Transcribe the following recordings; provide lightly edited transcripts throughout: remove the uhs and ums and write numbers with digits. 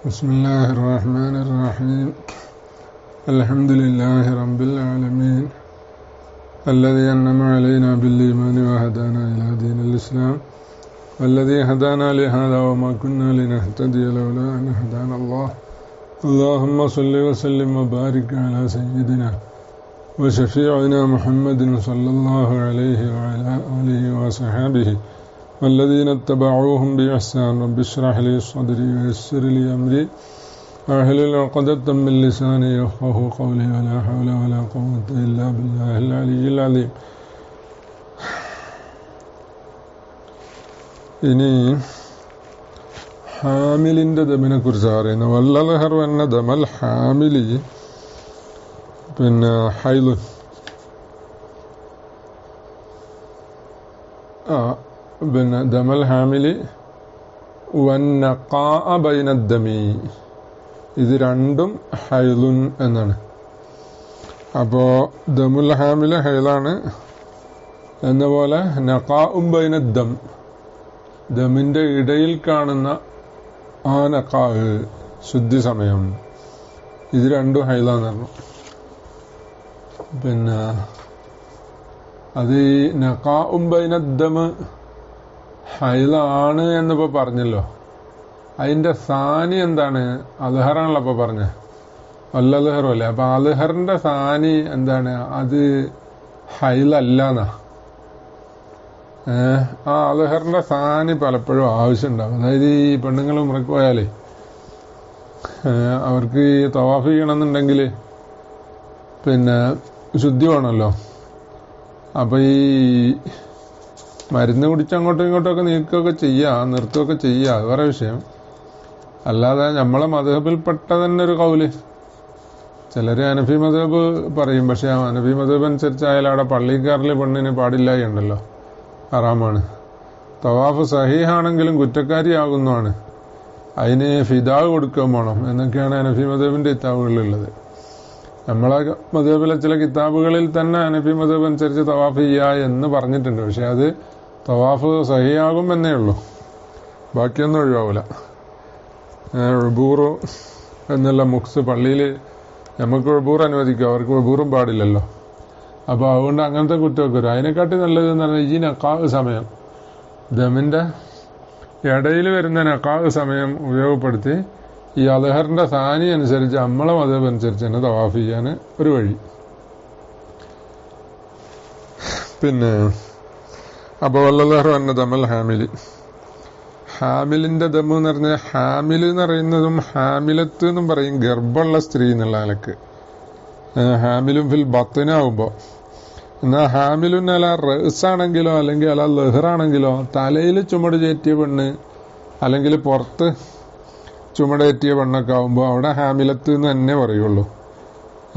بسم الله الرحمن الرحيم. الحمد لله رب العالمين الذي أنعم علينا بالإيمان وهدانا إلى دين الإسلام والذي هدانا لهذا وما كنا لنهتدي لولا أن هدانا الله. اللهم صل وسلم وبارك على سيدنا وشفيعنا محمد صلى الله عليه وعلى آله وصحبه والذين اتبعوهم بإحسان. رب اشرح لي صدري ويسر لي أمري واحلل عقدة من لساني يفقهوا قولي ولا حول ولا قوة إلا بالله العلي العظيم. ഇനി ഹാമിലിൻ്റെ ദമിനെ കുറിച്ചാണ് പറയുന്നത്. വല്ലൽഹർ എന്ന ദമൽ ഹാമിലി ഹൈലുൻ ദമൽ ഹാമിലി വന്നഖാഅ ബൈനദ്ദമി, ഇത് രണ്ടും ഹൈലുൻ എന്നാണ്. അപ്പോൾ ദമുൽ ഹാമില് ഹൈലാണ് എന്ന പോലെ നഖാഉം ബൈനദ്ദം, ദമിൻ്റെ ഇടയിൽ കാണുന്ന ആ നഖാ ശുദ്ധി സമയം, ഇത് രണ്ടും ഹൈലാന്ന് പറഞ്ഞു. അത് ഈ നഖാഉം ബൈനദ്ദം ഹൈലാണ് എന്നിപ്പോൾ പറഞ്ഞല്ലോ. അതിൻ്റെ സാനി എന്താണ്? അൽഹറാണല്ലോ അപ്പോൾ പറഞ്ഞത്, അല്ലൽഹറും അല്ലേ. അപ്പം അൽഹറിൻ്റെ സാനി എന്താണ്? അത് ഹൈലല്ലാന്നാ. ആ അൽഹറിൻ്റെ സാനി പലപ്പോഴും ആവശ്യമുണ്ടാവും. അതായത് ഈ പെണ്ണുങ്ങൾ ഉംറയ്ക്ക് പോയാലേ അവർക്ക് ഈ തവാഫ് ചെയ്യണമെന്നുണ്ടെങ്കിൽ ശുദ്ധി വേണമല്ലോ. അപ്പം ഈ മരുന്ന് കുടിച്ച് അങ്ങോട്ടും ഇങ്ങോട്ടുമൊക്കെ നീക്കുകയൊക്കെ ചെയ്യുക, നിർത്തുകയൊക്കെ ചെയ്യുക, അത് വേറെ വിഷയം. അല്ലാതെ നമ്മളെ മദ്ഹബിൽപ്പെട്ട തന്നെ ഒരു കൗല്. ചിലർ ഹനഫി മദ്ഹബ് പറയും, പക്ഷെ ആ ഹനഫി മദ്ഹബ് അനുസരിച്ചായാലും അവിടെ പള്ളിക്കാരിൽ പെണ്ണിന് പാടില്ലായി ഉണ്ടല്ലോ, ഹറാമാണ്. തവാഫ് സഹീഹാണെങ്കിലും കുറ്റക്കാരിയാകുന്നതാണ്, അതിന് ഫിദാവ് കൊടുക്കാൻ വേണം എന്നൊക്കെയാണ് ഹനഫി മദ്ഹബിൻ്റെ കിതാബുകളിലുള്ളത്. നമ്മളെ മദ്ഹബിലെ ചില കിതാബുകളിൽ തന്നെ ഹനഫി മദ്ഹബ് അനുസരിച്ച് തവാഫ് ചെയ്യുക എന്ന് പറഞ്ഞിട്ടുണ്ട്. പക്ഷെ അത് തവാഫ് സഹിയാകും എന്നേ ഉള്ളൂ, ബാക്കിയൊന്നും ഒഴിവാവില്ല. ഉബൂറ് എന്നുള്ള മുക്സ് പള്ളിയിൽ നമുക്ക് ഉബൂർ അനുവദിക്കും, അവർക്ക് ഉബൂറും പാടില്ലല്ലോ. അപ്പോൾ അതുകൊണ്ട് അങ്ങനത്തെ കുറ്റമൊക്കെ വരും. അതിനെക്കാട്ടി നല്ലതെന്ന് പറഞ്ഞാൽ ഈ നഖാവ് സമയം, ദമിൻ്റെ ഇടയിൽ വരുന്ന നഖാവ് സമയം ഉപയോഗപ്പെടുത്തി ഈ അൽഹറിൻ്റെ സാനി അനുസരിച്ച് നമ്മളെ മദ്ഹബ് അനുസരിച്ച് തന്നെ തവാഫ് ചെയ്യാൻ ഒരു വഴി. അപ്പോൾ വല്ലൽഹർ എന്ന ദമൽ ഹാമിലി, ഹാമിലിൻ്റെ ദമ്മ് എന്ന് പറഞ്ഞാൽ ഹാമിൽ എന്ന് പറയുന്നതും ഹാമിലത്ത് എന്നും പറയും, ഗർഭമുള്ള സ്ത്രീ എന്നുള്ള നിലക്ക്. ഹാമിലും ഫിൽ ബത്തിനാവുമ്പോൾ, എന്നാൽ ഹാമിലുൻ അല റസാണെങ്കിലോ അല്ലെങ്കിൽ അല ലഹറാണെങ്കിലോ തലയിൽ ചുമട് ചേറ്റിയ പെണ്ണ് അല്ലെങ്കിൽ പുറത്ത് ചുമടേറ്റിയ പെണ്ണൊക്കെ ആവുമ്പോൾ അവിടെ ഹാമിലത്ത് എന്ന് തന്നെ പറയുള്ളൂ.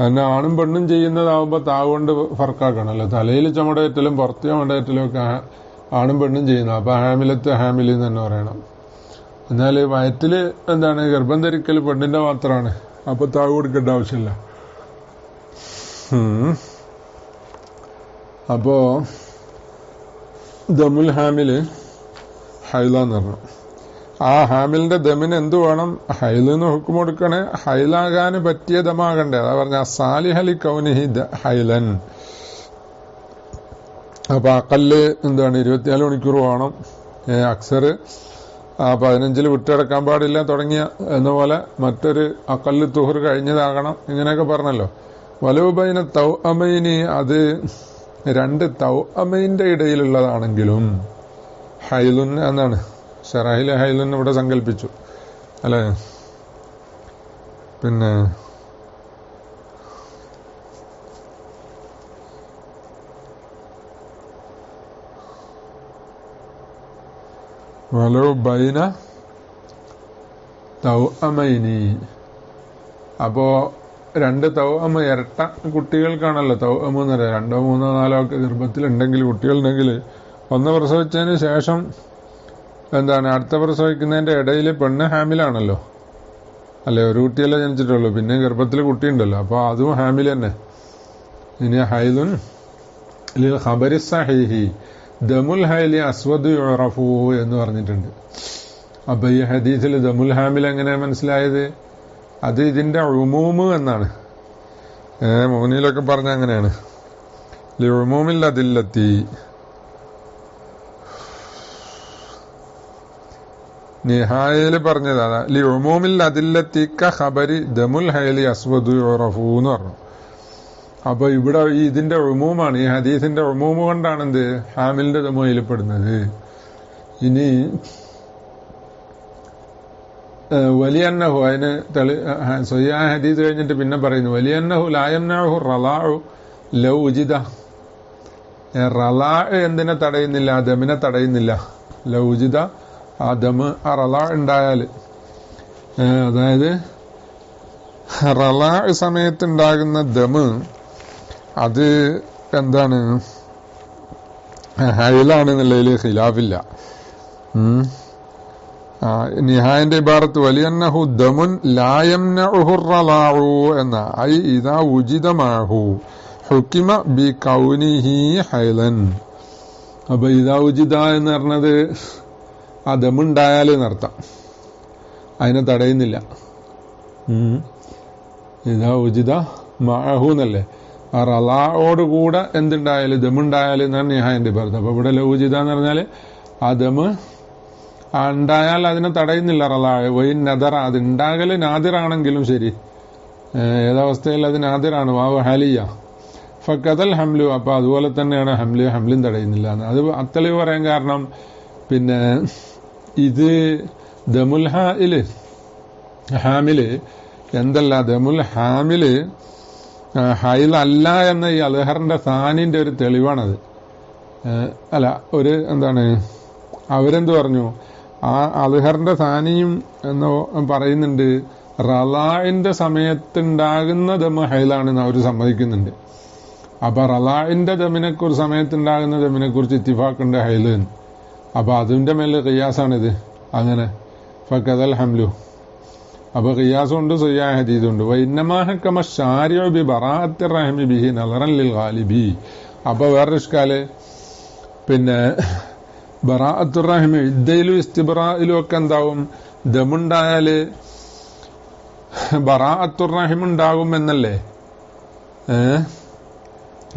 അതിന് ആണും പെണ്ണും ചെയ്യുന്നതാവുമ്പോൾ താവുകൊണ്ട് ഫർക്കാക്കണമല്ലോ. തലയിൽ ചുമടേറ്റലും പുറത്ത് ചുമടേറ്റലും ഒക്കെ ആണും പെണ്ണും ചെയ്യുന്നത്. അപ്പോൾ ഹാമിലത്ത് ഹാമിലി എന്ന് തന്നെ പറയണം. എന്നാൽ വയറ്റിൽ ഗർഭം ധരിക്കൽ പെണ്ണിൻ്റെ മാത്രമാണ്, അപ്പോൾ താവ് കൊടുക്കേണ്ട ആവശ്യമില്ല. അപ്പോൾ ദമുൽ ഹാമില് ഹൈലാന്ന് പറഞ്ഞു. ആ ഹാമിലിന്റെ ദമിന് എന്ത് വേണം? ഹൈലെന്ന് ഹുക്കും കൊടുക്കണേ, ഹൈലാകാൻ പറ്റിയ ദമാകണ്ടേ. അതാ പറഞ്ഞ സാലിഹലി കൗനിഹി ഹൈലൻ. അപ്പൊ അക്കല്ല് 24 മണിക്കൂർ വേണം, അക്സർ 15 വിട്ടെടുക്കാൻ പാടില്ല തുടങ്ങിയ എന്ന പോലെ മറ്റൊരു അക്കല്ല് തുഹർ കഴിഞ്ഞതാകണം, ഇങ്ങനെയൊക്കെ പറഞ്ഞല്ലോ. വലവുബൈന തൗ അമൈനി, അത് 2 തൗ അമൈന്റെ ഇടയിലുള്ളതാണെങ്കിലും ഹൈലുൻ എന്നാണ് ഷറഹിലെ ഹൈലുൻ ഇവിടെ സങ്കല്പിച്ചു അല്ലേ. വലോ ബൈന തൗ അമൈനി, അപ്പോ 2 തൗ അമ ഇരട്ട കുട്ടികൾക്കാണല്ലോ തൗ അമ എന്ന് പറയാം. 2, 3, 4 ഒക്കെ ഗർഭത്തിലുണ്ടെങ്കിൽ, കുട്ടികളുണ്ടെങ്കിൽ, ഒന്ന് പ്രസവിച്ചതിന് ശേഷം അടുത്ത പ്രസവിക്കുന്നതിൻ്റെ ഇടയിൽ പെണ്ണ് ഹാമിലാണല്ലോ അല്ലെ. ഒരു കുട്ടിയല്ലേ ജനിച്ചിട്ടുള്ളൂ, പിന്നെ ഗർഭത്തിൽ കുട്ടിയുണ്ടല്ലോ, അപ്പോൾ അതും ഹാമിൽ തന്നെ. ഇനി ഹൈലുൻ ലിൽ ഖബരി സഹീഹി ദമുൽ ഹൈലി അസ്വദ് യുറഫു എന്ന് പറഞ്ഞിട്ടുണ്ട്. അപ്പൊ ഈ ഹദീസിൽ ദമുൽ ഹാമിൽ എങ്ങനെ മനസ്സിലായത്? അത് ഇതിന്റെ ഉമൂമ് എന്നാണ്. മുഗ്നിയിലൊക്കെ പറഞ്ഞ അങ്ങനെയാണ്. ലിഉമൂമിൽ അദില്ലത്തി, നിഹായയിൽ പറഞ്ഞതാണ് ലിഉമൂമിൽ അദില്ലത്തി ഖബരി ദമുൽ ഹൈലി അസ്വദു യുറഫു എന്ന് പറഞ്ഞു. അപ്പൊ ഇവിടെ ഇതിന്റെ ഉമൂമാണ്, ഈ ഹദീസിന്റെ ഉമൂമ് കൊണ്ടാണ് എന്ത് ഹാമിലിന്റെ ദമു അതിൽപ്പെടുന്നത്. ഇനി വലിയന്നഹു, അതിന് സ്വഹിഹായ ഹദീസ് കഴിഞ്ഞിട്ട് പിന്നെ പറയുന്നു വലിയന്നഹു ലാ യംനഉഹു റളാഉ ലൗ ഉജിദ. റളാ എന്തിനെ തടയുന്നില്ല? ദമിനെ തടയുന്നില്ല. ലൗ ഉജിദ, ആ ദമ് ആ റളാ ഉണ്ടായാൽ, അതായത് റളാ സമയത്തുണ്ടാകുന്ന ദമ് അത് എന്താണ്, ഹൈലാണെന്നുള്ളതിൽ ഖിലാഫില്ല. നിഹായന്റെ ഇബാറത്ത് വലിയന്നഹു ദമുൻ ലാ യംനഉഹു റളാഉ എന്ന, ഐ ഇദാ ഉജിദ മഅഹു ഹുകിമ ബി കൗനിഹി ഹൈലൻ. അപ്പൊ ഇദാ ഉജിദ എന്ന് പറഞ്ഞത് ആ ദമുണ്ടായാൽ എന്നർത്ഥം, അതിനെ തടയുന്നില്ല. ഇദാ ഉജിദ മഅഹു എന്നല്ലേ, ആ റളാഓടുകൂടെ എന്തുണ്ടായാലും ദമുണ്ടായാലും എന്നാണ് നിഹായന്റെ ഇബാറത്ത്. അപ്പൊ ഇവിടെ ലൗജിദ എന്ന് പറഞ്ഞാൽ ആ ദമ് ഉണ്ടായാൽ അതിനെ തടയുന്നില്ല റളാ. വൈൻ നദറ, അത് ഉണ്ടാകല് നാദിറാണെങ്കിലും ശരി, ഏതവസ്ഥയിൽ അത് നാദിറാണ്, വാവ് ഹാലിയ. ഫക്കതൽ ഹംലു, അപ്പൊ അതുപോലെ തന്നെയാണ് ഹംലും തടയുന്നില്ല. അത് അത്തളിവ് പറയാൻ കാരണം പിന്നെ ഇത് ദമുൽ ഹാമില് എന്തല്ല, ദമുൽ ഹാമില് ഹൈൽ അല്ല എന്ന ഈ അൽഹറിന്റെ സാനിന്റെ ഒരു തെളിവാണത്. അല്ല, ഒരു എന്താണ്, അവരെന്ത് പറഞ്ഞു, ആ അൽഹറിന്റെ സാനിയും എന്ന് പറയുന്നുണ്ട് റളാഇന്റെ സമയത്തുണ്ടാകുന്ന ദമ് ഹൈലാണെന്ന് അവർ സമ്മതിക്കുന്നുണ്ട്. അപ്പൊ റളാഇന്റെ ദമിനെക്കുറിച്ച്, സമയത്തുണ്ടാകുന്ന ദമിനെ കുറിച്ച് ഇത്തിഫാക്കുണ്ട് ഹൈല്. അപ്പൊ അതിന്റെ മേലെ ഖിയാസാണിത്. അങ്ങനെ ഫക്കതൽ ഹംലു, അപ്പൊ ഖിയാസുണ്ട് സ്വഹിഹായ ഹദീസുണ്ട്. വഇന്നമാ ഹക്കമ ശാരിഉ ബി ബറാഅത്തി റഹ്മി ബിഹി നളറൻ ലിൽ ഗാലിബി. അപ്പൊ വേറൊരു ഇഷ്കാല്, പിന്നെ ബറാഅത്തുർ റഹ്മി ഇദ്ദയിലും ഇസ്തിബ്റായിലും ഒക്കെ എന്താവും, ദമുണ്ടായാല് ബറാഅത്തുർ റഹിം ഉണ്ടാകും എന്നല്ലേ.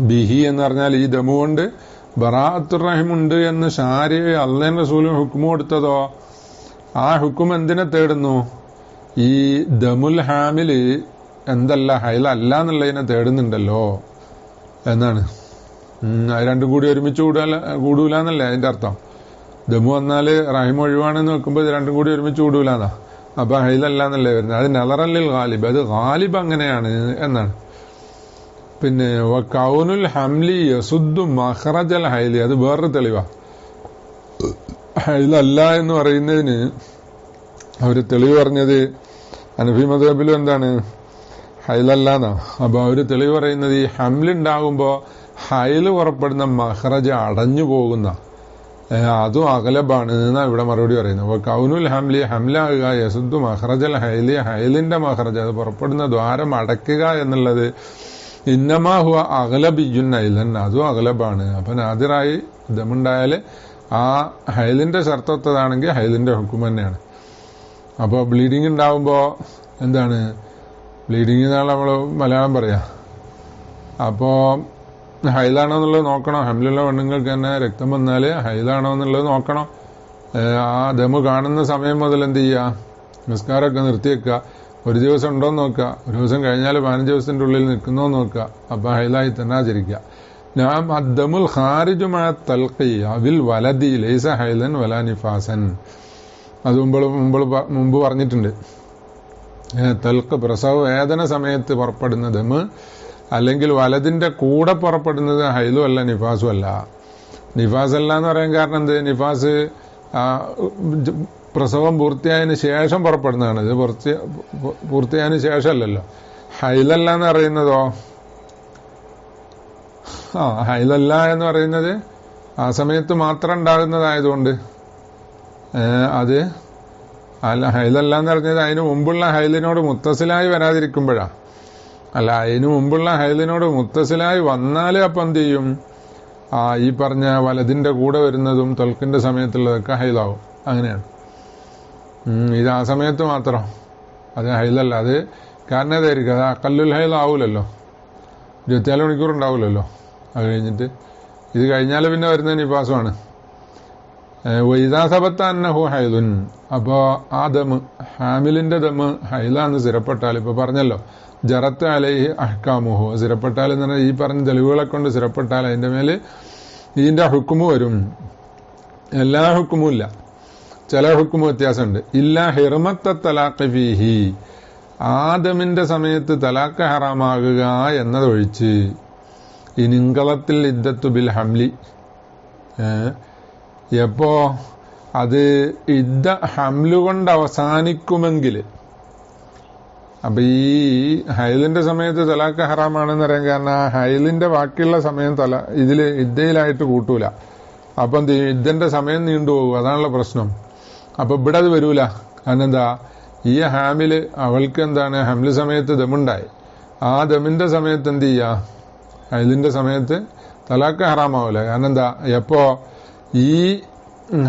ബിഹി എന്ന് പറഞ്ഞാൽ ഈ ദമു കൊണ്ട് ബറാഅത്തുർ റഹിം ഉണ്ട് എന്ന് ഷാരി അല്ലാഹു റസൂലും ഹുക്മു കൊടുത്തതോ, ആ ഹുക്കും എന്തിനെ തേടുന്നു? ഈ ദമുൽ ഹാമില് എന്തല്ല, ഹൈല അല്ല എന്നുള്ളതിനെ തേടുന്നുണ്ടല്ലോ എന്നാണ്. അത് രണ്ടും കൂടി ഒരുമിച്ച് കൂടൂല എന്നല്ലേ അതിന്റെ അർത്ഥം. ദമു വന്നാല് റഹിം ഒഴിവാണെന്ന് വെക്കുമ്പോൾ ഇത് രണ്ടും കൂടി ഒരുമിച്ച് കൂടൂലെന്നാ. അപ്പൊ ഹൈലല്ല എന്നല്ലേ വരുന്നത്. അത് നളറല്ലിൽ ഗാലിബ്, അത് ഗാലിബ് അങ്ങനെയാണ് എന്നാണ്. പിന്നെ കൗനുൽ ഹംലി യസുദ്ദു മഖ്റജൽ ഹൈലി, അത് വേറൊരു തെളിവാ. ഹൈലല്ല എന്ന് പറയുന്നതിന് അവര് തെളിവ് പറഞ്ഞത് ഹനഫി മദ്ഹബിലും എന്താണ്, ഹൈലല്ലാന്നാ. അപ്പൊ അവര് തെളിവ് പറയുന്നത് ഈ ഹംലുണ്ടാകുമ്പോ ഹൈല് പുറപ്പെടുന്ന മഖ്റജ അടഞ്ഞു പോകുന്ന, അതും അഗലബാണ് എന്നാ ഇവിടെ മറുപടി പറയുന്നത്. അപ്പൊ കൗനുൽ ഹംലി, ഹംലാകുക, യസുദ്ദു മഖ്റജൽ ഹൈലി, ഹൈലിന്റെ മഖ്റജ, അത് പുറപ്പെടുന്ന ദ്വാരം അടയ്ക്കുക എന്നുള്ളത് ഇന്നമാ ഹുവ അഗലബിയുൻ ഹൈലൻ, അതും അഗലബാണ്. അപ്പൊ നാദിറായി ദമുണ്ടായാല് ആ ഹൈലിന്റെ ഷർത്തത്തതാണെങ്കിൽ ഹൈലിന്റെ ഹുക്കും തന്നെയാണ്. അപ്പൊ ബ്ലീഡിങ് ഉണ്ടാവുമ്പോ എന്താണ്, ബ്ലീഡിങ് എന്നാണ് നമ്മള് മലയാളം പറയാ. അപ്പോ ഹൈലാണോ എന്നുള്ളത് നോക്കണം. ഹംലുള്ള പെണ്ണുങ്ങൾക്ക് തന്നെ രക്തം വന്നാല് ഹൈലാണോ എന്നുള്ളത് നോക്കണം. ആ ദമു കാണുന്ന സമയം മുതൽ എന്ത് ചെയ്യുക, നിസ്കാരമൊക്കെ നിർത്തിവെക്കുക. ഒരു ദിവസം ഉണ്ടോന്ന് നോക്കുക, ഒരു ദിവസം കഴിഞ്ഞാൽ 15 ദിവസത്തിന്റെ ഉള്ളിൽ നിൽക്കുന്നോ നോക്കുക. അപ്പൊ ഹൈലായി തന്നെ ആചരിക്കുക. നാം അദ്ദമുൽ ഖാരിജുമായ തൽഖി അവിൽ വലദി ലൈസ ഹൈലൻ വലാ നിഫാസൻ, അത് മുമ്പ് പറഞ്ഞിട്ടുണ്ട്. തൽഖ് പ്രസവ വേദന സമയത്ത് പുറപ്പെടുന്ന ദമ്, അല്ലെങ്കിൽ വലതിന്റെ കൂടെ പുറപ്പെടുന്നത് ഹൈലും അല്ല നിഫാസും അല്ല. നിഫാസ് അല്ല എന്ന് പറയാൻ കാരണം എന്ത്, നിഫാസ് പ്രസവം പൂർത്തിയായതിനു ശേഷം പുറപ്പെടുന്നതാണ്. ഇത് പൂർത്തിയായതിനു ശേഷമല്ലല്ലോ. ഹൈലല്ല എന്ന് പറയുന്നതോ, ഹൈലല്ല എന്ന് പറയുന്നത് ആ സമയത്ത് മാത്രം ഉണ്ടാകുന്നതായതുകൊണ്ട് അത് അല്ല. ഹൈലല്ല എന്ന് പറഞ്ഞത് അതിന് മുമ്പുള്ള ഹൈലിനോട് മുത്തസിലായി വരാതിരിക്കുമ്പോഴാ. അല്ല, അതിനു മുമ്പുള്ള ഹൈലിനോട് മുത്തസിലായി വന്നാല് അപ്പം എന്ത് ചെയ്യും, ഈ പറഞ്ഞ വലതിന്റെ കൂടെ വരുന്നതും തൊൽക്കിന്റെ സമയത്തുള്ളതൊക്കെ ഹൈലാവും. അങ്ങനെയാണ്. ഇത് ആ സമയത്ത് മാത്രം, അത് ഹൈലല്ല. അത് കാരണം ഏതായിരിക്കും, അത് അക്കല്ലുൽ ഹൈൽ ആവൂലല്ലോ, 24 മണിക്കൂർ ഉണ്ടാവില്ലല്ലോ. അത് കഴിഞ്ഞിട്ട് ഇത് കഴിഞ്ഞാൽ പിന്നെ വരുന്ന നിഫാസമാണ്. വൈദാസബത്ത അന്നഹു ഹൈലുൻ, അപ്പോ ആ ദമ്, ഹാമിലിന്റെ ദമ് ഹൈലാന്ന് സ്ഥിരപ്പെട്ടാൽ, ഇപ്പൊ പറഞ്ഞല്ലോ ജറത്ത് അലൈഹി അഹ്കാമുഹു, സ്ഥിരപ്പെട്ടാൽ എന്ന് പറഞ്ഞാൽ ഈ പറഞ്ഞ തെളിവുകളെ കൊണ്ട് സ്ഥിരപ്പെട്ടാൽ അതിന്റെ മേല് ഇതിന്റെ ഹുക്കുമ് വരും. എല്ലാ ഹുക്കുമും ഇല്ല, ചില ഹുക്കുമ് വ്യത്യാസമുണ്ട്. ഇല്ല ഹിർമത്ത തലാഖ് ഫീഹി, ആദമിന്റെ സമയത്ത് തലാഖ് ഹറാമാകുക എന്നതൊഴിച്ച്. ഇനിങ്കളത്തിൽ ഇദ്ദത്തു ബിൽ ഹംലി, എപ്പോ അത് ഇദ്ദ ഹംലു കൊണ്ട് അവസാനിക്കുമെങ്കിൽ. അപ്പൊ ഈ ഹൈലിന്റെ സമയത്ത് തലാഖ് ഹറാമാണെന്ന് പറയാൻ കാരണം ആ ഹൈലിന്റെ ബാക്കിയുള്ള സമയം ഇതില് ഇദ്ദയിലായിട്ട് കൂട്ടൂല. അപ്പൊ എന്ത് ചെയ്യും, ഇദ്ദന്റെ സമയം നീണ്ടുപോകും, അതാണുള്ള പ്രശ്നം. അപ്പൊ ഇവിടെ അത് വരൂല. കാരണം എന്താ, ഈ ഹാമില് അവൾക്ക് എന്താണ് ഹംല് സമയത്ത് ദമുണ്ടായി, ആ ദമിന്റെ സമയത്ത് എന്ത് ചെയ്യാ, ഹൈലിന്റെ സമയത്ത് തലാഖ് ഹറാമാവൂല. കാരണം എന്താ, എപ്പോ ഈ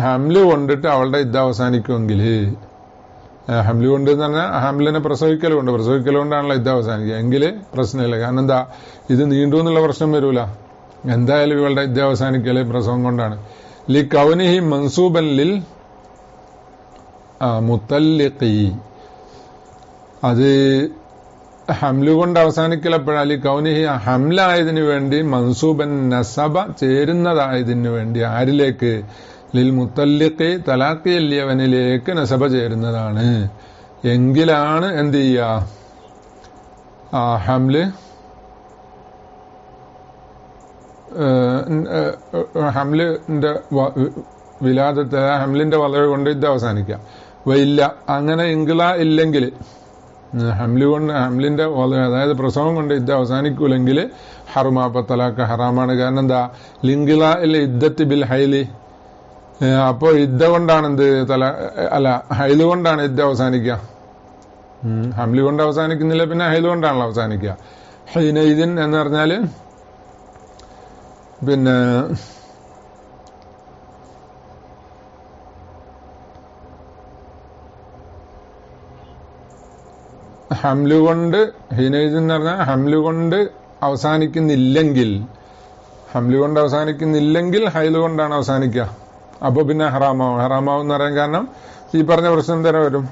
ഹംല് കൊണ്ടിട്ട് അവളുടെ ഇദ്ദ അവസാനിക്കുമെങ്കിൽ, ഹംല് കൊണ്ട് എന്ന് പറഞ്ഞാൽ ഹംലിനെ പ്രസവിക്കലുകൊണ്ടാണല്ലോ ഇദ്ദ അവസാനിക്കുക, എങ്കില് പ്രശ്നമില്ല. കാരണം എന്താ, ഇത് നീണ്ടു എന്നുള്ള പ്രശ്നം വരൂല. എന്തായാലും ഇവളുടെ ഇദ്ദ അവസാനിക്കല് പ്രസവം കൊണ്ടാണ്. ലി കൗനിഹി മൻസൂബൻ ലിൽ മുത്തല്ലിഖി, അത് ഹംല് കൊണ്ട് അവസാനിക്കലപ്പോഴാൽ കൗനിഹി ഹംലായതിനു വേണ്ടി മൻസൂബൻ നസബ ചേരുന്നതായതിനു വേണ്ടി ആരിലേക്ക്, ലിൽ മുത്തല്ലിഖി തലാഖ് ചൊല്ലിയവനിലേക്ക് നസബ ചേരുന്നതാണ് എങ്കിലാണ് എന്ത് ചെയ്യുക, ഹംലിന്റെ വിലാദത്തെ ഹംലിന്റെ വളവ് കൊണ്ട് ഇത് അവസാനിക്കാം. വയില്ല, അങ്ങനെ ഇംഗ്ല ഇല്ലെങ്കിൽ, ഹംലിന്റെ അതായത് പ്രസവം കൊണ്ട് ഇത് അവസാനിക്കൂലെങ്കിൽ ഹറുമാപ്പ തലാഖ് ഹറാമാണ്. കാരണം എന്താ, ലിംഗില ഇല്ല ഇദ്ദത്ത് ബിൽ ഹൈലി, അപ്പോ ഇദ്ദ കൊണ്ടാണ് ഹൈല് കൊണ്ടാണ് ഇദ്ദ അവസാനിക്കുക. ഹംലി കൊണ്ട് അവസാനിക്കുന്നില്ല, പിന്നെ ഹൈല് കൊണ്ടാണല്ലോ അവസാനിക്കുക. ഹൈനൈദിൻ എന്ന് പറഞ്ഞാല് പിന്നെ ഹംല് കൊണ്ട്, ഹീനൈദ് എന്ന് പറഞ്ഞാൽ ഹംല് കൊണ്ട് അവസാനിക്കുന്നില്ലെങ്കിൽ ഹൈല് കൊണ്ടാണ് അവസാനിക്കുക. അപ്പൊ പിന്നെ ഹറാമാവും എന്ന് പറയാൻ കാരണം ഈ പറഞ്ഞ പ്രശ്നം തന്നെ വരും,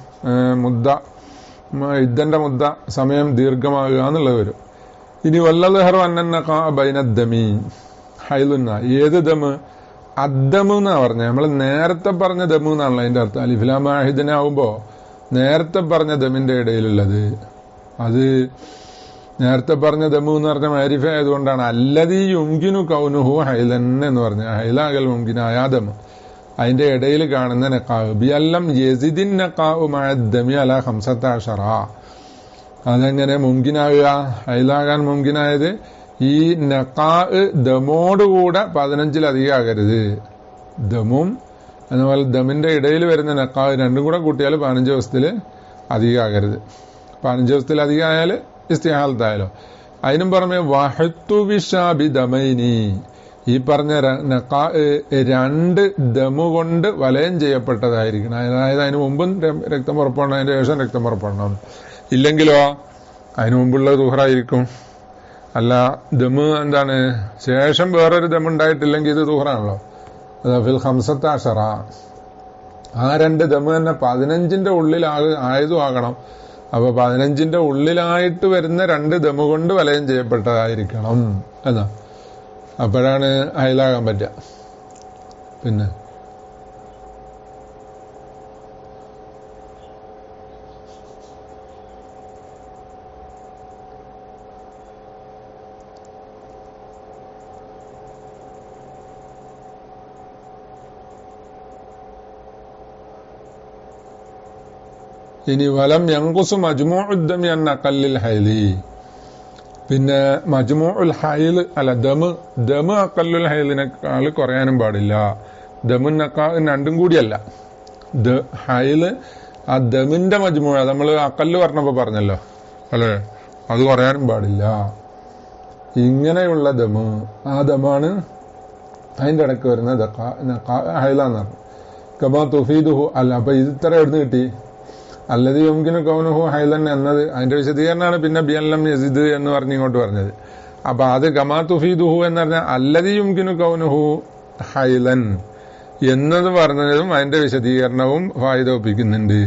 ഇദ്ദന്റെ മുദ്ദ സമയം ദീർഘമാകുക എന്നുള്ളത് വരും. ഇനി വല്ലഹറു അന്നന്നഖാ ബൈനദ്ദമി ഹൈലുന്ന, ഏത് ദമ്, അദ്ദമ് എന്നാ പറഞ്ഞ, നമ്മൾ നേരത്തെ പറഞ്ഞ ദമു എന്നാണല്ലോ അതിന്റെ അർത്ഥം. അലിഫ്ലാമാഹിദിനാവുമ്പോ നേരത്തെ പറഞ്ഞ ദമിന്റെ ഇടയിലുള്ളത്, അത് നേരത്തെ പറഞ്ഞ ദമു എന്ന് പറഞ്ഞ മാരിഫ ആയതുകൊണ്ടാണ് അല്ലദീ യുംകിനു കൗനുഹു ഹൈലൻ എന്ന് പറഞ്ഞ, ഹൈലാകൽ മുംകിനായ ദമ്, അതിന്റെ ഇടയിൽ കാണുന്ന നഖാഉ ബിഅല്ലം യസിദിൻ നഖാഉ മഅദ്ദമി അലാ 15. അതെങ്ങനെ മുംകിനാകുക, ഹൈലാകാൻ മുംകിനായത് ഈ നഖാ ദമോടുകൂടെ 15-ലധികം ആകരുത്. ദമും അതുപോലെ ദമിന്റെ ഇടയിൽ വരുന്ന നഖാ രണ്ടും കൂടെ കൂട്ടിയാൽ 15 ദിവസത്തിൽ അധികമാകരുത്. 15 ദിവസത്തിൽ അധികമായാൽ ഇസ്തിഹാലത്തായാലോ. അതിനും പുറമെ വഹത്തു വിഷാബി ദമൈനി, ഈ പറഞ്ഞ നഖാ 2 ദമു കൊണ്ട് വലയം ചെയ്യപ്പെട്ടതായിരിക്കണം. അതായത് അതിന് മുമ്പും രക്തം പുറപ്പെടണം, അതിന്റെ ശേഷം രക്തം പുറപ്പെടണം. ഇല്ലെങ്കിലോ അതിനു മുമ്പുള്ള ദുഹറായിരിക്കും. അല്ല, ദമ് എന്താണ് ശേഷം വേറൊരു ദമ് ഉണ്ടായിട്ടില്ലെങ്കിൽ ഇത് ദുഹറാണല്ലോ. ഫിൽ 15. ആ 2 ദമ് തന്നെ 15ന്റെ ഉള്ളിൽ ആയതും ആകണം. അപ്പൊ 15ന്റെ ഉള്ളിലായിട്ട് വരുന്ന 2 ദമു കൊണ്ട് വലയം ചെയ്യപ്പെട്ടതായിരിക്കണം എന്നാ, അപ്പോഴാണ് ഹൈലാകാൻ പറ്റുക. പിന്നെ ഇനി വലം യൻഖുസു മജ്മൂഉദ്ദമി അൻ അഖല്ലിൽ ഹൈലി, പിന്നെ മജ്മൂഉൽ ഹൈൽ അല്ല ദമ് അഖല്ലുൽ ഹൈലിനേക്കാൾ കുറയാനും പാടില്ല. ദമുൻ നഖാഉം രണ്ടും കൂടിയല്ല, ഹൈല് ആ ദമിന്റെ മജ്മൂ, നമ്മൾ അഖല്ല് പറഞ്ഞപ്പോ പറഞ്ഞല്ലോ അല്ലെ, അത് കുറയാനും പാടില്ല. ഇങ്ങനെയുള്ള ദമ്, ആ ദമാണ് അതിന്റെ ഇടയ്ക്ക് വരുന്ന ഹൈലാന്ന് പറഞ്ഞു. കമാ തുഫീദുഹു അല്ല. അപ്പൊ ഇത് ഇത്ര എവിടുന്ന് കിട്ടി? അല്ലത് യുംകിനു കൗനുഹു ഹൈലൻ എന്നത് അതിന്റെ വിശദീകരണമാണ് പിന്നെ ബിഅല്ലം യസിദ് എന്ന് പറഞ്ഞ് ഇങ്ങോട്ട് പറഞ്ഞത്. അപ്പൊ അത് കമാ തുഫീദുഹു എന്ന് പറഞ്ഞാൽ അല്ലത് യുംകിനു കൗനുഹു ഹൈലൻ എന്നത് പറഞ്ഞതും അതിന്റെ വിശദീകരണവും ഫായിദ ഒപ്പിക്കുന്നുണ്ട്.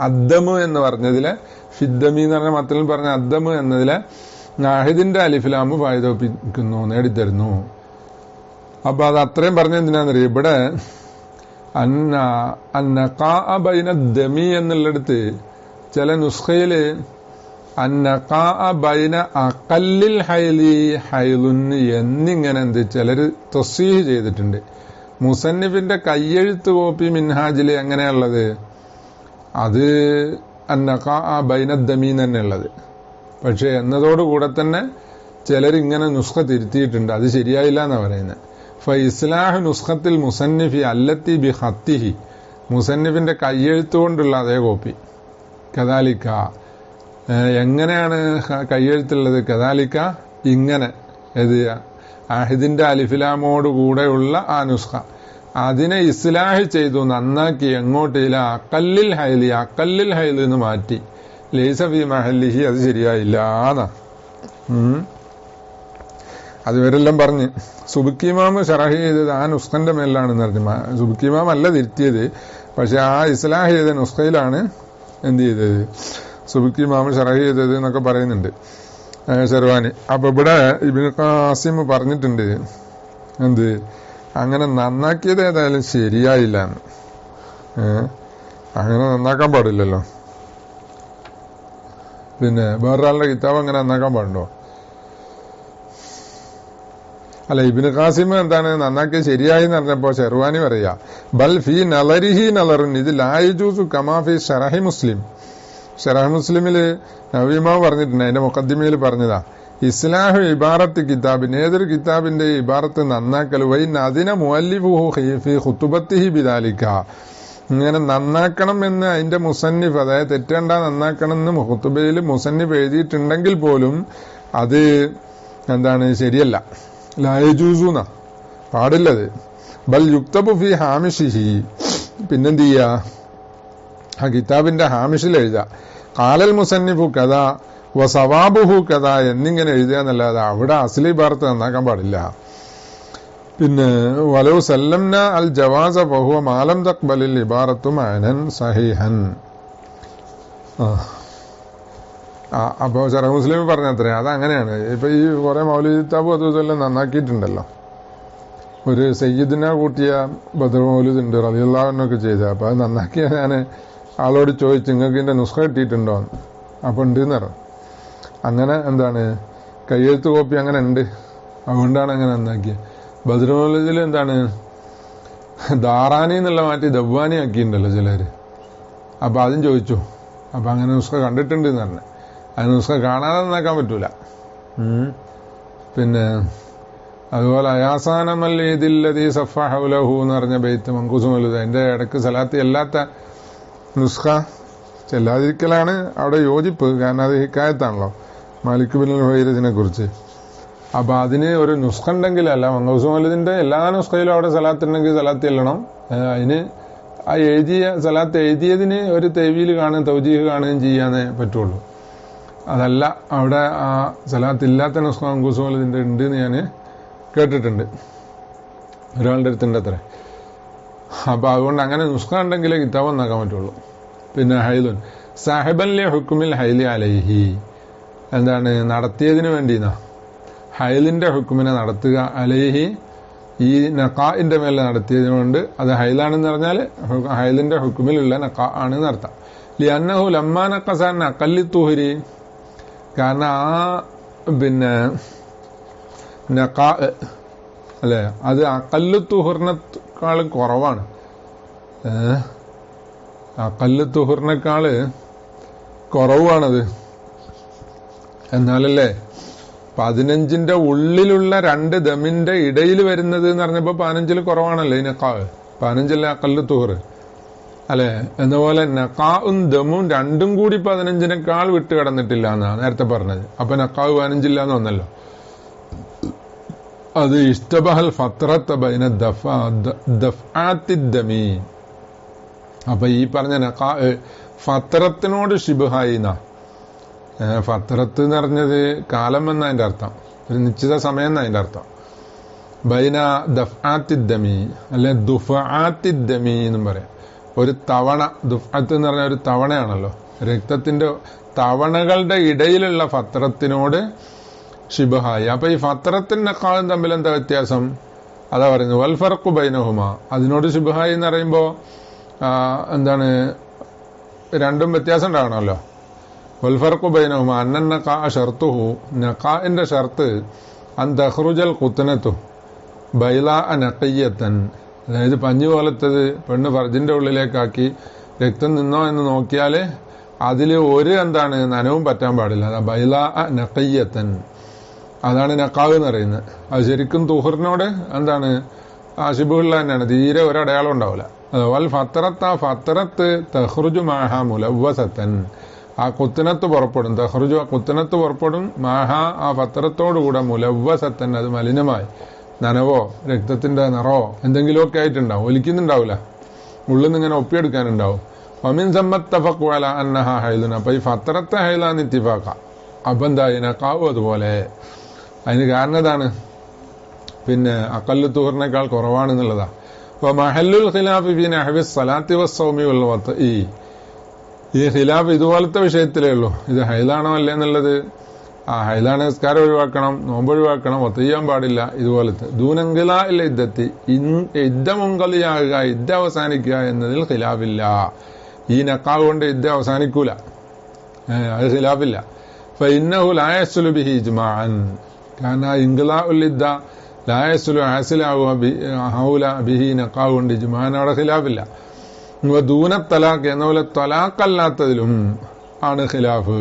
അദ്ദമ് എന്ന് പറഞ്ഞതിലെ ഫിദ്ദമി എന്ന് പറഞ്ഞ മത്തിൽ പറഞ്ഞ അദ്ദമ് എന്നതിലെ നാഹിദിന്റെ അലിഫിലാമ് ഫായിദ ഒപ്പിക്കുന്നു, നേടിത്തരുന്നു. അപ്പൊ അത് അത്രയും പറഞ്ഞെന്തിനാന്നറിയാം, ഇവിടെ ബൈന ദമി എന്നുള്ളിടത്ത് ചില നുസ്ഖയില് ബൈന അഖല്ലിൽ ഹൈലി ഹൈലുൻ എന്നിങ്ങനെ ചിലര് തസ്സീഹ് ചെയ്തിട്ടുണ്ട്. മുസന്നിഫിന്റെ കയ്യെഴുത്ത് കോപ്പി മിൻഹാജില് എങ്ങനെയുള്ളത്? അത് ബൈന ദമീൻ തന്നെ ഉള്ളത്. പക്ഷെ എന്നതോടുകൂടെ തന്നെ ചിലരിങ്ങനെ നുസ്ഖ തിരുത്തിയിട്ടുണ്ട്, അത് ശരിയായില്ല എന്നാ പറയുന്നത്. ഫൈസ്ലാഹ് നുസ്ഖത്തിൽ മുസന്നിഫി അല്ലത്തി ബി ഖത്തിഹി, മുസന്നിഫിന്റെ കയ്യെഴുത്തുകൊണ്ടുള്ള അതേ കോപ്പി. കദാലിക്ക എങ്ങനെയാണ് കയ്യെഴുത്തുള്ളത്? കദാലിക്ക ഇങ്ങനെ ഏത് ആഹിദിന്റെ അലിഫിലാമോടുകൂടെയുള്ള ആ നുസ്ഖ അതിനെ ഇസ്ലാഹ് ചെയ്തു, നന്നാക്കി. എങ്ങോട്ടില്ല? അക്കല്ലിൽ ഹൈലി, അക്കല്ലിൽ ഹൈലി എന്ന് മാറ്റി. ലൈസ ഫി മഹല്ലിഹി, അത് ശരിയായില്ല എന്നാ. അതുവരെല്ലാം പറഞ്ഞ് സുബുക്കിമാമ് ഷറഹ് ചെയ്തത് ആ നുസ്ഖന്റെ മേലാണെന്ന് പറഞ്ഞു. സുബുക്കിമാം അല്ല തിരുത്തിയത്, പക്ഷെ ആ ഇസ്ലാഹ് ചെയ്ത നുസ്ഖയിലാണ് എന്ത് ചെയ്തത്, സുബുക്കിമാമ് ഷറഹ് ചെയ്തത് എന്നൊക്കെ പറയുന്നുണ്ട് ഷെർവാനി. അപ്പൊ ഇവിടെ ഇബ്നു ഖാസിം പറഞ്ഞിട്ടുണ്ട് എന്ത്, അങ്ങനെ നന്നാക്കിയത് ഏതായാലും ശരിയായില്ല എന്ന്. അങ്ങനെ നന്നാക്കാൻ പാടില്ലല്ലോ. പിന്നെ വേറൊരാളുടെ കിതാബ് അങ്ങനെ നന്നാക്കാൻ പാടുണ്ടോ? അല്ല, ഇബ്നു ഖാസിം എന്താണ് നന്നാക്കിയത് ശരിയായി എന്ന് പറഞ്ഞപ്പോ ഷെർവാനി പറയാ ബൽ ഫി നളരിഹി നളറുൻ, ഇത് ലാ യജൂസു കമാ ഫി ശറഹി മുസ്ലിം. ശറഹ് മുസ്ലിമില് നവീമാവ് പറഞ്ഞിട്ടുണ്ട്, അതിന്റെ മുഖദ്ദിമയിൽ പറഞ്ഞതാ ഇസ്ലാഹു ഇബാറത്ത് കിതാബിന്, ഏതൊരു കിതാബിന്റെ ഇബാറത്ത് നന്നാക്കൽ വൈൻ അതിനെ മുഅല്ലിഫുഹു ഫി ഖുതുബത്തിഹി ബിദാലിക, ഇങ്ങനെ നന്നാക്കണം എന്ന് അതിന്റെ മുസന്നിഫ്, അതായത് തെറ്റേണ്ട നന്നാക്കണം എന്ന് ഖുതുബയിൽ മുസന്നിഫ് എഴുതിയിട്ടുണ്ടെങ്കിൽ പോലും അത് എന്താണ് ശരിയല്ല. ലാ യജൂസുന, പാടില്ലത്. ബൽ യുക്തബു ഫി ഹാമിഷിഹി, പിന്നെന്ത് ചെയ്യാ, ആ കിതാബിന്റെ ഹാമിഷിൽ എഴുതുക ഖാലൽ മുസന്നിഫു കഥാ വ സവാബുഹു കഥാ എന്നിങ്ങനെ എഴുതുക എന്നല്ലാതെ അവിടെ അസ്ലി ഇബാറത്ത് നന്നാക്കാൻ പാടില്ല. പിന്നെ വലൗ സല്ലംന അൽ ജവാസ ഫഹുവ മാലം തഖ്ബലിൽ ഇബാറത്തു മഅനൻ സഹീഹൻ. അപ്പൊ ശറഹ് മുസ്ലിം പറഞ്ഞത്രേ അതങ്ങനെയാണ്. ഇപ്പൊ ഈ കുറെ മൗലിദ് കിതാബും അതും നന്നാക്കിയിട്ടുണ്ടല്ലോ. ഒരു സയ്യിദിന കൂട്ടിയ ബദർ മൗലിദ് ഉണ്ട് റളിയല്ലാഹു അൻഹു ഒക്കെ ചെയ്ത. അപ്പൊ അത് നന്നാക്കിയ ഞാൻ ആളോട് ചോദിച്ചു നിങ്ങൾക്ക് ഇതിന്റെ നുസ്ഖ കിട്ടിയിട്ടുണ്ടോ? അപ്പൊ ഉണ്ട് എന്ന് പറഞ്ഞു. അങ്ങനെ എന്താണ് കയ്യെഴുത്ത് കോപ്പി അങ്ങനെ ഉണ്ട്, അതുകൊണ്ടാണ് അങ്ങനെ നന്നാക്കിയത്. ബദർ മൗലിദിൽ എന്താണ് ദാറാനി എന്നുള്ള മാറ്റി ദവ്വാനി ആക്കിയിട്ടുണ്ടല്ലോ ചിലര്. അപ്പൊ അതും ചോദിച്ചു. അപ്പൊ അങ്ങനെ നുസ്ഖ കണ്ടിട്ടുണ്ട് എന്ന് പറഞ്ഞു. അത് നുസ്ഖ കാണാതെ നന്നാക്കാൻ പറ്റൂല. പിന്നെ അതുപോലെ അയാസാനമല്ലീദില്ലതീ സഫഹുലഹു എന്ന് പറഞ്ഞ ബൈത്ത് മങ്കൂസുമല്ലത്, അതിന്റെ ഇടക്ക് സലാത്ത് അല്ലാത്ത നുസ്ഖ ചെല്ലാതിരിക്കലാണ് അവിടെ യോജിപ്പ്. കാരണം അത് ഹിക്കായത്താണല്ലോ മാലിക് ബിൻ ഹുവൈരിസിനെ കുറിച്ച്. അപ്പൊ അതിന് ഒരു നുസ്ഖ ഉണ്ടെങ്കിലല്ല, മങ്കൂസുമല്ലതിന്റെ എല്ലാ നുസ്ഖയിലും അവിടെ സലാത്ത് ഉണ്ടെങ്കിൽ സലാത്ത് ചെല്ലണം. അതിന് ആ എഴുതിയ സലാത്ത് എഴുതിയതിന് ഒരു തെവീല് കാണുകയും തൗജീഹ് കാണുകയും ചെയ്യാനേ പറ്റുള്ളൂ. അതല്ല അവിടെ ആ സലാത്ത് ഇല്ലാത്ത നുസ്ഖ മങ്കൂസുമല്ലതിന്റെ ഉണ്ട് എന്ന് ഞാൻ കേട്ടിട്ടുണ്ട്, ഒരാളുടെ അടുത്തുണ്ട് അത്ര. അപ്പൊ അതുകൊണ്ട് അങ്ങനെ നുസ്ഖ ഉണ്ടെങ്കിലേ കിതാബ് നന്നാക്കാൻ പറ്റുള്ളൂ. പിന്നെ ഹൈലുൻ സാഹിബൻ ലി ഹുക്മിൽ ഹൈലി അലൈഹി, എന്താണ് നടത്തിയതിന് വേണ്ടിന്നാ ഹൈലിന്റെ ഹുക്കുമിനെ നടത്തുക. അലൈഹി ഈ നഖാഇന്റെ മേലെ നടത്തിയതിനുകൊണ്ട് അത് ഹൈലാണെന്ന് പറഞ്ഞാൽ ഹൈലിന്റെ ഹുക്കുമിലുള്ള നഖാ ആണെന്ന് അർത്ഥം. ലിഅന്നഹു ലമ്മാ നഖസൻ അഖല്ലി തുഹരി, കാരണം ആ പിന്നെ നഖാ അല്ലെ അത് അഖല്ലു തുഹറിനേക്കാൾ കുറവാണ്. അഖല്ലു തുഹറിനേക്കാള് കുറവാണത്. എന്നാലല്ലേ 15 ഉള്ളിലുള്ള 2 ദമിന്റെ ഇടയിൽ വരുന്നത് എന്ന് പറഞ്ഞപ്പോ 15 കുറവാണല്ലേ ഈ നഖാവ്. 15 അഖല്ലു തുഹർ അല്ലെ. എന്നപോലെ നഖാവും ദമും രണ്ടും കൂടി 15 വിട്ട് കിടന്നിട്ടില്ല എന്നാണ് നേരത്തെ പറഞ്ഞത്. അപ്പൊ നഖാവ് 15 എന്ന് വന്നല്ലോ. അത് ഇഷ്തബഹൽ ഫത്രത്ത ബൈന ദഫ്ആത്തി ദമി, അപ്പൊ ഈ പറഞ്ഞ ഫത്രത്തിനോട് ഷിബുഹായിന്ന, ഫത്രത്ത് എന്ന് പറഞ്ഞത് കാലം എന്ന അതിന്റെ അർത്ഥം, ഒരു നിശ്ചിത സമയം എന്ന അതിന്റെ അർത്ഥം. ബൈന ദഫ്ആത്തിദ്ദമി അല്ലെ ദുഫആത്തിദ്ദമി എന്നും പറയാം. ഒരു തവണ, ദുഫഅത്ത് എന്ന് പറഞ്ഞ ഒരു തവണയാണല്ലോ, രക്തത്തിന്റെ തവണകളുടെ ഇടയിലുള്ള ഫത്രത്തിനോട് ഷിബഹായി. അപ്പൊ ഈ ഫത്രത്തിൻ നഖാലും തമ്മിൽ എന്താ വ്യത്യാസം? അതാ പറയുന്നത് വൽ ഫർഖു ബൈനഹുമ. അതിനോട് ഷിബഹായി എന്ന് പറയുമ്പോ എന്താണ്, രണ്ടും വ്യത്യാസം ഉണ്ടാകണമല്ലോ. വൽ ഫർഖു ബൈനഹുമ അന്നൻ നഖാ ഷർത്തുഹു, നഖാഇന്റെ ഷർത്ത് അൻ തഖ്റുജൽ ഖുത്നതു ബൈലാ നഖിയ്യതൻ, അതായത് പഞ്ഞു പോലത്തത് പെണ്ണ് ഫർജിന്റെ ഉള്ളിലേക്കാക്കി രക്തം നിന്നോ എന്ന് നോക്കിയാല് അതിൽ ഒരു എന്താണ് നനവും പറ്റാൻ പാടില്ല. അതാ ബൈലാ നഖിയ്യതൻ, അതാണ് നഖാവ് എന്ന് പറയുന്നത്. അത് ശരിക്കും തുഹറിനോട് എന്താണ് ഷിബുള്ള തന്നെയാണ്, തീരെ ഒരടയാളം ഉണ്ടാവില്ല. വൽ ഫത്രത്ത്, ആ ഫത്രത്ത് തഖ്റുജു മാഹ മുലവ്വസതൻ, ആ കുത്തനത്ത് പുറപ്പെടും. തഖ്റുജു, ആ കുത്തനത്ത് പുറപ്പെടും. മാഹ, ആ ഫത്രത്തോടുകൂടെ മുലവ്വസതൻ, അത് മലിനമായി, നനവോ രക്തത്തിന്റെ നിറവോ എന്തെങ്കിലുമൊക്കെ ആയിട്ടുണ്ടാവും, ഒലിക്കുന്നുണ്ടാവില്ല, ഉള്ളിൽ നിന്ന് ഇങ്ങനെ ഒപ്പിയെടുക്കാനുണ്ടാവും. വമിൻ സമ്മത്തഫഖു അലാ അന്നഹാ ഹൈലുൻ, അപ്പൊ ഈ ഫത്രത്തെ ഹൈലാന്ന് ഇത്തിഫാഖ. അപ്പൊ എന്താ നഖാവും അതുപോലെ. അതിന് കാരണം എന്താണ്? പിന്നെ അഖല്ലു തുഹറിനേക്കാൾ കുറവാണെന്നുള്ളതാ. അപ്പൊ മഹല്ലുൽ ഖിലാഫി ഫീ നഹ്വി സ്വലാത്തി വസ്സൗമി വൽ വത്ഇ, ഈ ഖിലാഫ് ഇതുപോലത്തെ വിഷയത്തിലേ ഉള്ളൂ. ഇത് ഹൈലാണോ അല്ലേ എന്നുള്ളത്. ഹൈലാണ്, നിസ്കാരം ഒഴിവാക്കണം, നോമ്പ് ഒഴിവാക്കണം, ഒത്തയ്യാൻ പാടില്ല, ഇതുപോലത്തെ. ദൂനങ്കില ഇല്ല ഇദ്ദത്തി, ഇദ്ദ മുങ്കലിയാകുക, ഇദ്ദ അവസാനിക്കുക എന്നതിൽ ഖിലാഫില്ല. ഈ നഖാവ് കൊണ്ട് ഇദ്ദ അവസാനിക്കൂല, അത് ഖിലാഫില്ല. ഫഇന്നഹു ലാ യഹ്സുലു ബിഹി ഇജ്മാഅൻ, കാരണം ഇൻഖിലാഉൽ ഇദ്ദ ലാ യഹ്സുലു ഹാസിലാവുക ഹൗല ബിഹി, നഖാവ് കൊണ്ട് ഇജ്മാഅൻ അവിടെ ഖിലാഫില്ല. ദൂന തലാഖ് എന്നപോലെ തലാഖല്ലാത്തതിലും ആണ് ഖിലാഫ്.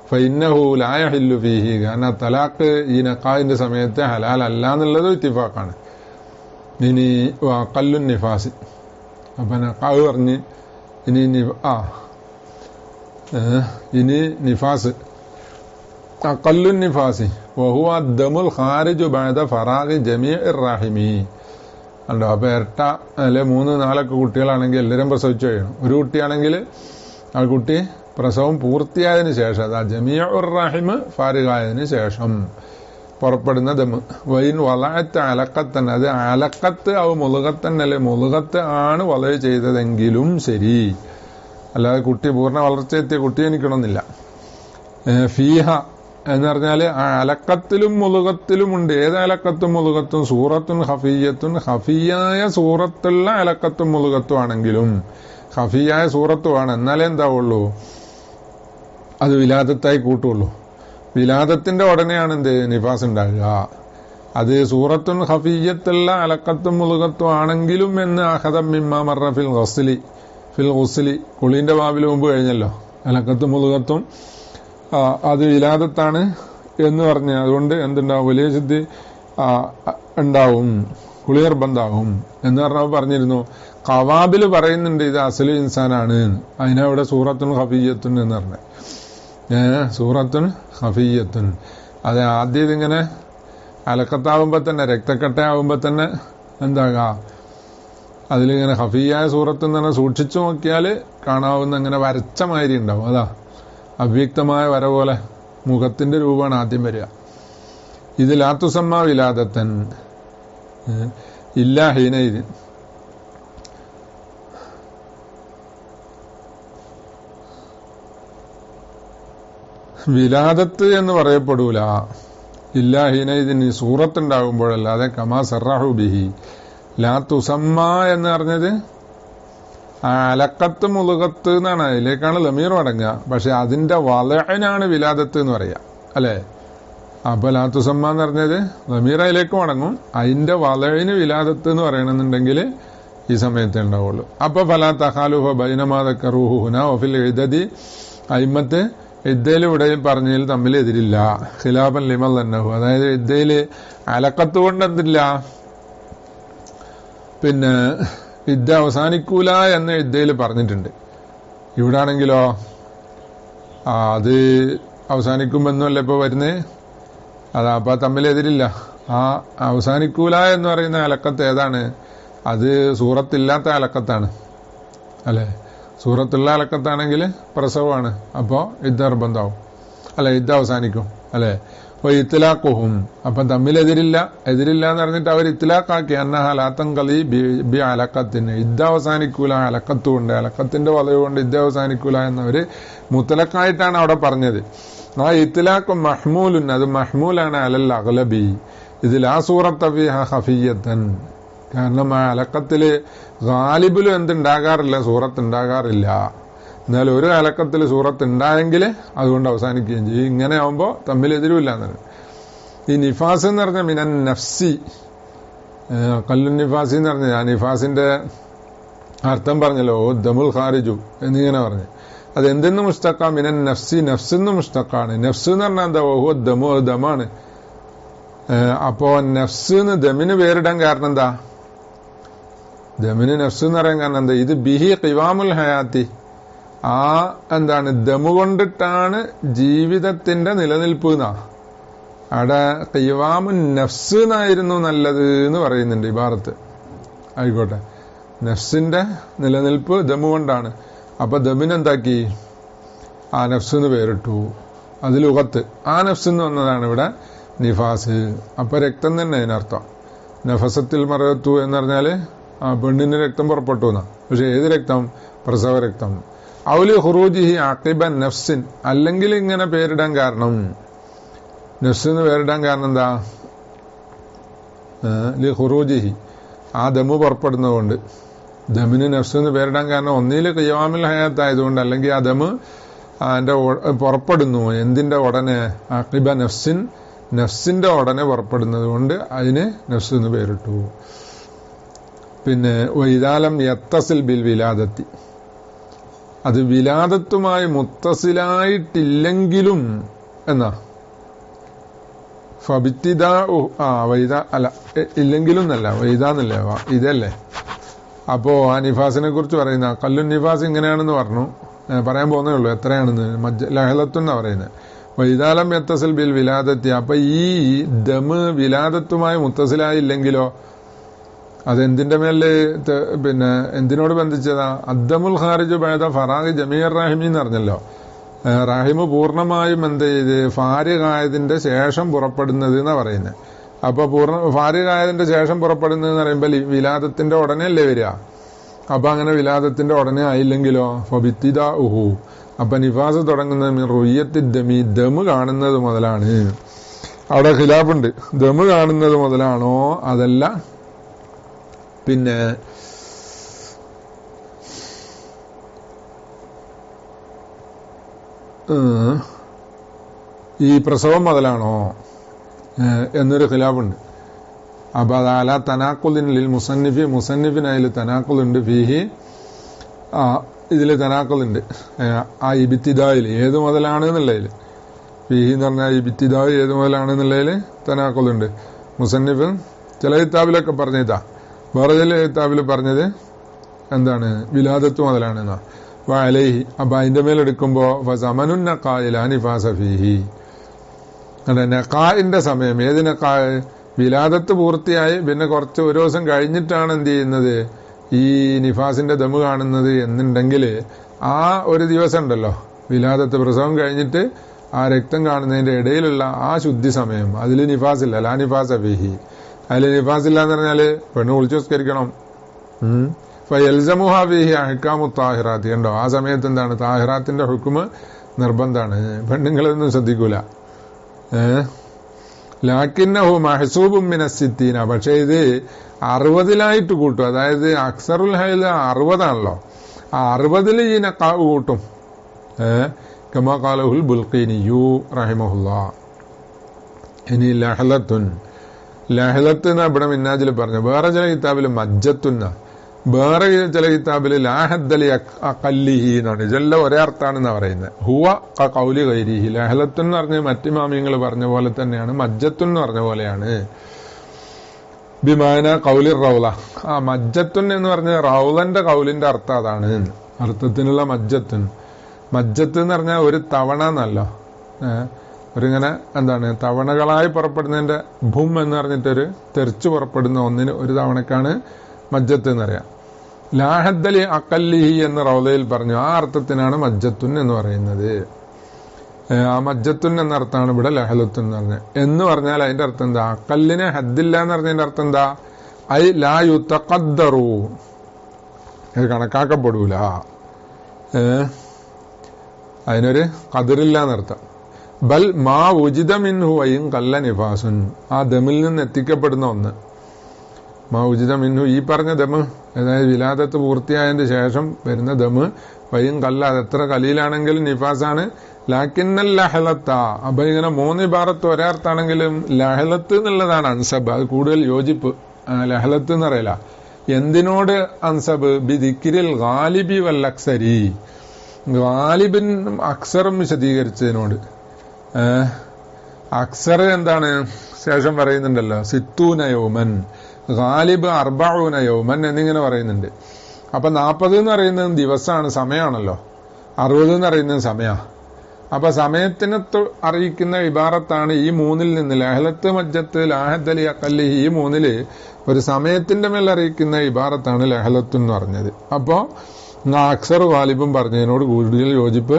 ഫഇന്നഹു ലാ യഹില്ലു ഫീഹി, കാരണം തലാഖ് ഈ നഖാഇന്റെ സമയത്ത് ഹലാൽ അല്ല എന്നുള്ളത് ഇത്തിഫാഖാണ്. ഇനി അഖല്ലുൻ നിഫാസ്, അപ്പൊ നഖാവ് പറഞ്ഞ് ഇനി നിഫാസ്, അഖല്ലുൻ നിഫാസി വഹുവ ദമുൽ ഖാരിജു ബഅദ ഫറാഗി ജമീഇർ റഹിമി. ഉണ്ടോ? അപ്പൊ ഇരട്ട അല്ലെ 3-4 കുട്ടികളാണെങ്കിൽ എല്ലാവരും പ്രസവിച്ചു കഴിയണം. ഒരു കുട്ടിയാണെങ്കിൽ ആ കുട്ടി പ്രസവം പൂർത്തിയായതിനു ശേഷം, അതാ ജമീഉർ റഹിം ഫാരിഗായതിനു ശേഷം പുറപ്പെടുന്ന ദമ്. വൈൻ വളഅത്ത് അലഖത്തൻ, അത് അലഖത്ത് ഔ മുളുഗത്തൻ അല്ലെ മുളുഗത്ത് ആണ് വളയ ചെയ്തതെങ്കിലും ശരി, അല്ലാതെ കുട്ടി പൂർണ്ണ വളർച്ചയെത്തിയ കുട്ടി എനിക്കണമെന്നില്ല. ഫീഹ എന്ന് പറഞ്ഞാല് ആ അലക്കത്തിലും മുളുകത്തിലും ഉണ്ട്. ഏത് അലക്കത്തും മുളുകത്തും സൂറത്തും ഹഫിയത്തും, ഹഫിയായ സൂറത്തുള്ള അലക്കത്തും മുളുകത്തും ആണെങ്കിലും ഹഫിയായ സൂറത്തുമാണ്, എന്നാലേ എന്താവുള്ളൂ, അത് വിലാദത്തായി കൂട്ടുള്ളൂ. വിലാദത്തിന്റെ ഉടനെയാണ് എന്ത് നിഫാസ് ഉണ്ടാകുക. അത് സൂറത്തുൻ ഹഫിയത്തുള്ള അലക്കത്തും മുളുകത്തും ആണെങ്കിലും എന്ന് അഹദം മിമ്മ മറ ഫിൽ ഗുസ്ലി, കുളീന്റെ ബാബിൽ മുമ്പ് കഴിഞ്ഞല്ലോ, അലക്കത്തും മുളുകത്തും അത് വിലാദത്താണ് എന്ന് പറഞ്ഞ്, അതുകൊണ്ട് എന്തുണ്ടാവും, വലിയ ശുദ്ധി ഉണ്ടാവും, കുളി നിർബന്ധാവും എന്ന് പറഞ്ഞപ്പോൾ പറഞ്ഞിരുന്നു. ഖവാബില് പറയുന്നുണ്ട് ഇത് അസലു ഇൻസാനാണ്, അതിനവിടെ സൂറത്തുൻ ഹഫിയത്തുൻ എന്ന് പറഞ്ഞത്. സൂറത്തുൻ ഹഫിയത്തുൻ, അത് ആദ്യം ഇതിങ്ങനെ അലക്കത്താവുമ്പോ തന്നെ, രക്തക്കട്ടയാവുമ്പോ തന്നെ എന്താകാ, അതിലിങ്ങനെ ഹഫിയായ സൂറത്ത് എന്ന് പറഞ്ഞാൽ സൂക്ഷിച്ചു നോക്കിയാൽ കാണാവുന്ന ഇങ്ങനെ വരച്ച മാതിരി ഉണ്ടാവും. അതാ അവ്യക്തമായ വര പോലെ മുഖത്തിന്റെ രൂപമാണ് ആദ്യം വരിക. ഇത് ലാത്തുസമ്മ വിലാദത്തൻ ഇല്ലാ ഹീനയിത്, വിലാദത്ത് എന്ന് പറയപ്പെടൂല ഇല്ലാ ഹീനയിതിന് സൂറത്തുണ്ടാകുമ്പോഴല്ലാതെ. കമാ സറഹു ബിഹി ലാത്തുസമ്മ എന്ന് പറഞ്ഞത് അലക്കത്ത് മുളുകത്ത് എന്നാണ്, അതിലേക്കാണ് ലമീർ അടങ്ങുക. പക്ഷെ അതിന്റെ വളനാണ് വിലാദത്ത് എന്ന് പറയാ, അല്ലെ? അപ്പൊ ലാത്തുസമ്മ എന്ന് പറഞ്ഞത് ലമീർ അതിലേക്കും അടങ്ങും, അതിന്റെ വളന് വിലാദത്ത് എന്ന് പറയണമെന്നുണ്ടെങ്കിൽ ഈ സമയത്തേ ഉണ്ടാവുള്ളൂ. അപ്പൊ ഫലാ തഖാലുഹു ബൈനമാദക്കറൂഹുന വഫിൽ ഇദ്ദതി, അയിമ്മത്ത് ഇദ്ദയിൽ ഇവിടെ പറഞ്ഞതിൽ തമ്മിൽ എതിരില്ല. ഖിലാഫൻ ലിമൻ ലന്നഹു, അതായത് ഇദ്ദയില് അലക്കത്ത് കൊണ്ട് എന്തില്ല, പിന്നെ ഇദ്ദ അവസാനിക്കൂല എന്ന് ഇദ്ദയിൽ പറഞ്ഞിട്ടുണ്ട്. ഇവിടെ ആണെങ്കിലോ അത് അവസാനിക്കുമെന്നല്ല ഇപ്പൊ വരുന്നേ. അതാ അപ്പൊ തമ്മിലെതിരില്ല. ആ അവസാനിക്കൂല എന്ന് പറയുന്ന അലക്കത്ത് ഏതാണ്? അത് സൂറത്തില്ലാത്ത അലക്കത്താണ്. അല്ലെ. സൂറത്തുള്ള അലക്കത്താണെങ്കിൽ പ്രസവമാണ്, അപ്പോൾ ഇദ്ദ നിർബന്ധമാവും, അല്ലെ, ഇദ്ദ അവസാനിക്കും, അല്ലെ. അപ്പോൾ ഇത്ലാഖുഹും, അപ്പം തമ്മിലെതിരില്ല എന്ന് പറഞ്ഞിട്ട് അവർ ഇത്ലാഖാക്കി അന്നഹലാത്തം കളി ബി അലക്കത്തിന്, ഇദ്ദ അവസാനിക്കൂല അലക്കത്തുകൊണ്ട്, അലക്കത്തിന്റെ വളവ് കൊണ്ട് ഇദ്ദ അവസാനിക്കൂല എന്നവര് മുത്തലക്കായിട്ടാണ് അവിടെ പറഞ്ഞത്. ആ ഇത്ലാഖ് മഹ്മൂലുൻ, അത് മഹ്മൂലാണ് അലൽ അഗ്ലബി, ഇതിൽ ആ സൂറത്ത് ഫീഹ ഖഫിയ്യത്തൻ, കാരണം ആ അലക്കത്തില് ഗാലിബിലും എന്തുണ്ടാകാറില്ല, സൂറത്ത് ഉണ്ടാകാറില്ല. എന്നാൽ ഒരു അലക്കത്തിൽ സൂറത്ത് ഉണ്ടായെങ്കിൽ അതുകൊണ്ട് അവസാനിക്കുകയും ചെയ്യും. ഇങ്ങനെ ആവുമ്പോൾ തമ്മിൽ എതിരുമില്ല എന്നാണ്. ഈ നിഫാസ് എന്ന് പറഞ്ഞാൽ മിനൻ നഫ്സി, കല്ലു നിഫാസി എന്ന് പറഞ്ഞ, ആ നിഫാസിന്റെ അർത്ഥം പറഞ്ഞല്ലോ, ദമുൽ ഖാരിജു എന്നിങ്ങനെ പറഞ്ഞു. അത് എന്തെന്ന് മുസ്തഖ, മിനൻ നഫ്സി, നഫ്സെന്ന് മുസ്തഖാണ്. നഫ്സ് എന്ന് പറഞ്ഞാൽ എന്താ, ഓഹോ ദമു, ദമാണ്. അപ്പോ നഫ്സ് എന്ന് ദമിന് പേരിടാൻ കാരണം എന്താ, ദമിന് നഫ്സ് എന്ന് പറയാൻ കാരണം എന്താ, ഇത് ബിഹി ഖിവാമുൽ ഹയാത്തി, ആ എന്താണ് ദമു കൊണ്ടിട്ടാണ് ജീവിതത്തിന്റെ നിലനിൽപ്പ് എന്നാ. അവിടെ ഖിവാമുൻ നഫ്സ് എന്നായിരുന്നു നല്ലത് എന്ന് പറയുന്നുണ്ട് ഇബാറത്ത്. ആയിക്കോട്ടെ, നഫ്സിന്റെ നിലനിൽപ്പ് ദമു കൊണ്ടാണ്. അപ്പൊ ദമിനെന്താക്കി, ആ നഫ്സ് എന്ന് പേരിട്ടു. അതിൽ ഉഗത്ത് ആ നഫ്സ് എന്ന് വന്നതാണ് ഇവിടെ നിഫാസ്. അപ്പൊ രക്തം തന്നെ അതിനർത്ഥം. നഫസത്തിൽ മറയത്തു എന്ന് പറഞ്ഞാല് ആ പെണ്ണിന് രക്തം പുറപ്പെട്ടു എന്നാ. പക്ഷെ ഏത് രക്തം, പ്രസവ രക്തം. ഔലി ഖുറൂജിഹി അഖിബൻ നഫ്സിൻ, അല്ലെങ്കിൽ ഇങ്ങനെ പേരിടാൻ കാരണം, നഫ്സ് എന്ന് പേരിടാൻ കാരണം എന്താ, ലി ഖുറൂജിഹി, ആ ദമു പുറപ്പെടുന്നതുകൊണ്ട്. ദമിന് നഫ്സ് എന്ന് പേരിടാൻ കാരണം ഒന്നിൽ ഖിയാമുൽ ഹയാത്ത് ആയതുകൊണ്ട്, അല്ലെങ്കിൽ ആ ദമ് അതിന്റെ പുറപ്പെടുന്നു എന്തിന്റെ ഉടനെ, അഖിബ നഫ്സിൻ, നഫ്സിന്റെ ഉടനെ പുറപ്പെടുന്നത് കൊണ്ട് അതിന് നഫ്സ് എന്ന് പേരിട്ടു. പിന്നെ വൈദാലം യത്തസിൽ ബിൽ വിലാദത്തി, അത് വിലാദത്തുമായി മുത്തസിലായിട്ടില്ലെങ്കിലും എന്നാ, ഫബിത്തിദാ വൈദ അല്ല, ഇല്ലെങ്കിലും എന്നല്ല, വൈദാന്നല്ലേ, ഇതല്ലേ. അപ്പോ ആ നിഫാസിനെ കുറിച്ച് പറയുന്ന കല്ലു നിഫാസ് ഇങ്ങനെയാണെന്ന് പറഞ്ഞു, പറയാൻ പോകുന്നേ ഉള്ളൂ എത്രയാണെന്ന്. ലഹലത്തുന്നാ പറയുന്നത്. വൈദാലം യത്തസിൽ ബിൽ വിലാദത്തി, അപ്പൊ ഈ ദമ് വിലാദത്തുമായി മുത്തസിലായില്ലെങ്കിലോ, അതെന്തിന്റെ മേലെ, പിന്നെ എന്തിനോട് ബന്ധിച്ചതാ, അദ്ദമുൽ ഖാരിജു ബഅദ ഫറാഗി ജമീർ റാഹിമി എന്ന് പറഞ്ഞല്ലോ. റാഹിമ് പൂർണ്ണമായും എന്ത് ചെയ്ത്, ഫാരിഗായതിന്റെ ശേഷം പുറപ്പെടുന്നത് എന്നാ പറയുന്നത്. അപ്പൊ ഫാരിഗായതിന്റെ ശേഷം പുറപ്പെടുന്നത് എന്ന് പറയുമ്പോൾ വിലാദത്തിന്റെ ഉടനെ അല്ലേ വരിക. അപ്പൊ അങ്ങനെ വിലാദത്തിന്റെ ഉടനെ ആയില്ലെങ്കിലോ, ഫബിത്തിദാ ഉഹു, അപ്പൊ നിഫാസ് തുടങ്ങുന്നത് റുയ്യത്തി ദമി, ദമ് കാണുന്നത് മുതലാണ്. അവിടെ ഖിലാഫുണ്ട്, ദമ് കാണുന്നത് മുതലാണോ അതല്ല പിന്നെ ഈ പ്രസവം മുതലാണോ എന്നൊരു ഖിലാഫുണ്ട്. അപ്പൊ അത് അല തനാക്കുലിനിൽ മുസന്നിഫി, മുസന്നിഫിനതിൽ തനാക്കുലുണ്ട്, ഫീഹി ഇതിൽ തനാക്കുലുണ്ട്. ആ ഇബിത്തിദായിൽ ഏത് മുതലാണ് എന്നുള്ളതിൽ, ഫീഹി എന്ന് പറഞ്ഞാൽ ഇബിത്തിദായി ഏത് മുതലാണ് എന്നുള്ളതിൽ തനാക്കുലുണ്ട്. മുസന്നിഫ് ചില കിതാബിലൊക്കെ പറഞ്ഞതാ, വേറെ ചില കിതാബിൽ പറഞ്ഞത് എന്താണ്, വിലാദത്ത് മുതലാണെന്നാ. അലൈഹി, അപ്പൊ അതിന്റെ മേലെടുക്കുമ്പോ ഫസമനുൻ നഖാഇ ലാ നിഫാസ ഫീഹി, നഖാഇന്റെ സമയം, ഏത് നഖാ, വിലാദത്ത് പൂർത്തിയായി പിന്നെ കുറച്ച് ഒരു ദിവസം കഴിഞ്ഞിട്ടാണ് എന്ത് ചെയ്യുന്നത്, ഈ നിഫാസിന്റെ ദമ് കാണുന്നത് എന്നുണ്ടെങ്കിൽ ആ ഒരു ദിവസം ഉണ്ടല്ലോ, വിലാദത്ത് പ്രസവം കഴിഞ്ഞിട്ട് ആ രക്തം കാണുന്നതിന്റെ ഇടയിലുള്ള ആ ശുദ്ധി സമയം, അതിൽ നിഫാസില്ല, ലാ നിഫാസ ഫീഹി, അതിൽ നിഫാസില്ല എന്ന് പറഞ്ഞാല് പെണ്ണ് കുളിച്ചു നിസ്കരിക്കണം. ഫയൽസമുഹാ ഫീഹി അഹ്കാമു താഹിറാത്തി, കണ്ടോ, ആ സമയത്ത് എന്താണ്, താഹിറാത്തിന്റെ ഹുക്മ് നിർബന്ധാണ്, പെണ്ണുങ്ങളൊന്നും ശ്രദ്ധിക്കൂല. ലാക്കിന്നഹു മഹ്സൂബും മിനസ്സിത്തീന, പക്ഷെ ഇത് 60 കൂട്ടും. അതായത് അക്സറുൽ ഹൈൽ 60 ആ 60 ഈ നഖാവ് കൂട്ടും. കമാ ഖാലഹുൽ ബുൽഖീനിയു റഹിമഹുല്ലാ. ഇനി ലഹലത്തുൻ, ലഹലത്ത് എന്നാ ഇവിടെ മിന്നാജിൽ പറഞ്ഞു. വേറെ ചില കിതാബില് മജ്ജത്തുന്ന, വേറെ ചില കിതാബില് ലാഹദ്ദലി അഖല്ലിഹി എന്നാണ്. ഇതെല്ലാം ഒരേ അർത്ഥാണെന്നാ പറയുന്നത്. ഹുവ ഖൗലി ഗൈരിഹി, ലഹലത്തുൻ എന്ന് പറഞ്ഞ മറ്റു മാമിയങ്ങൾ പറഞ്ഞ പോലെ തന്നെയാണ്, മജ്ജത്തുൻ എന്ന് പറഞ്ഞ പോലെയാണ്. ബിമാന കൗലിർ റൗല, ആ മജ്ജത്തുൻ എന്ന് പറഞ്ഞ റൗലന്റെ കൗലിന്റെ അർത്ഥം അതാണ്, അർത്ഥത്തിനുള്ള മജ്ജത്തുൻ. മജ്ജത്ത് എന്ന് പറഞ്ഞാൽ ഒരു തവണ എന്നല്ലോ, ഒരിങ്ങനെ എന്താണ് തവണകളായി പുറപ്പെടുന്നതിന്റെ ഭൂം എന്ന് പറഞ്ഞിട്ടൊരു തെറിച്ചു പുറപ്പെടുന്ന ഒന്നിന് ഒരു തവണക്കാണ് മജ്ജത്ത് എന്നറിയാം. ലാഹദ്ദലി അക്കല്ലിഹി എന്ന് റൗദയിൽ പറഞ്ഞു. ആ അർത്ഥത്തിനാണ് മജ്ജത്തുൻ എന്ന് പറയുന്നത്. ആ മജ്ജത്തുൻ എന്ന അർത്ഥമാണ് ഇവിടെ ലഹലത്തുൻ എന്ന് പറഞ്ഞത്. എന്ന് പറഞ്ഞാൽ അതിന്റെ അർത്ഥം എന്താ? അക്കല്ലിന് ഹദ്ദില്ല എന്ന് പറഞ്ഞതിന്റെ അർത്ഥം എന്താ? ഐ ലാ യുതഖദ്ദറു, ഇത് കണക്കാക്കപ്പെടൂല, അതിനൊരു ഖദറില്ല എന്നർത്ഥം. ബൽ മാ ഉജിത മിൻഹു വൈൻ കല്ല നിഫാസുൻ, ആ ദമിൽ നിന്ന് എത്തിക്കപ്പെടുന്ന ഒന്ന്. മാ ഉജിത മിൻഹു, ഈ പറഞ്ഞ ദമ്, അതായത് വിലാദത്ത് പൂർത്തിയായതിന് ശേഷം വരുന്ന ദമ്, വൈൻ കല്ല, അത് എത്ര കലീലാണെങ്കിലും നിഫാസാണ്. ലാക്കിന്നൽ ലഹലത്ത, അപ്പൊ ഇങ്ങനെ 3 ഇബാറത്ത് ഒരേർത്താണെങ്കിലും ലഹലത്ത് എന്നുള്ളതാണ് അൻസബ്, അത് കൂടുതൽ യോജിപ്പ്. ലഹലത്ത് എന്ന് പറയല. എന്തിനോട് അൻസബ്? ബിദിക്രിൽ ഗാലിബി വൽ അക്സരി, ഗാലിബിൻ അക്സറും വിശദീകരിച്ചതിനോട്. അക്സർ എന്താണ് ശേഷം പറയുന്നുണ്ടല്ലോ, സിത്തൂന യൗമൻ, ഗാലിബ് 40 യൗമൻ എന്നിങ്ങനെ പറയുന്നുണ്ട്. അപ്പൊ 40 എന്ന് പറയുന്നത് ദിവസമാണ്, സമയമാണല്ലോ. 60 എന്ന് പറയുന്നത് സമയ. അപ്പൊ സമയത്തിനെ അറിയിക്കുന്ന ഇബാറത്താണ് ഈ 3-ൽ നിന്ന്. ലഹലത്ത്, മജ്ജത്ത്, ലാഹദ്ദലി, അക്കല്ലിഹി, ഈ 3-ല് ഒരു സമയത്തിന്റെ മേൽ അറിയിക്കുന്ന ഇബാറത്താണ് ലഹലത്ത് എന്ന് പറഞ്ഞത്. അപ്പോ അക്സർ ഗാലിബും പറഞ്ഞതിനോട് കൂടുതൽ യോജിപ്പ്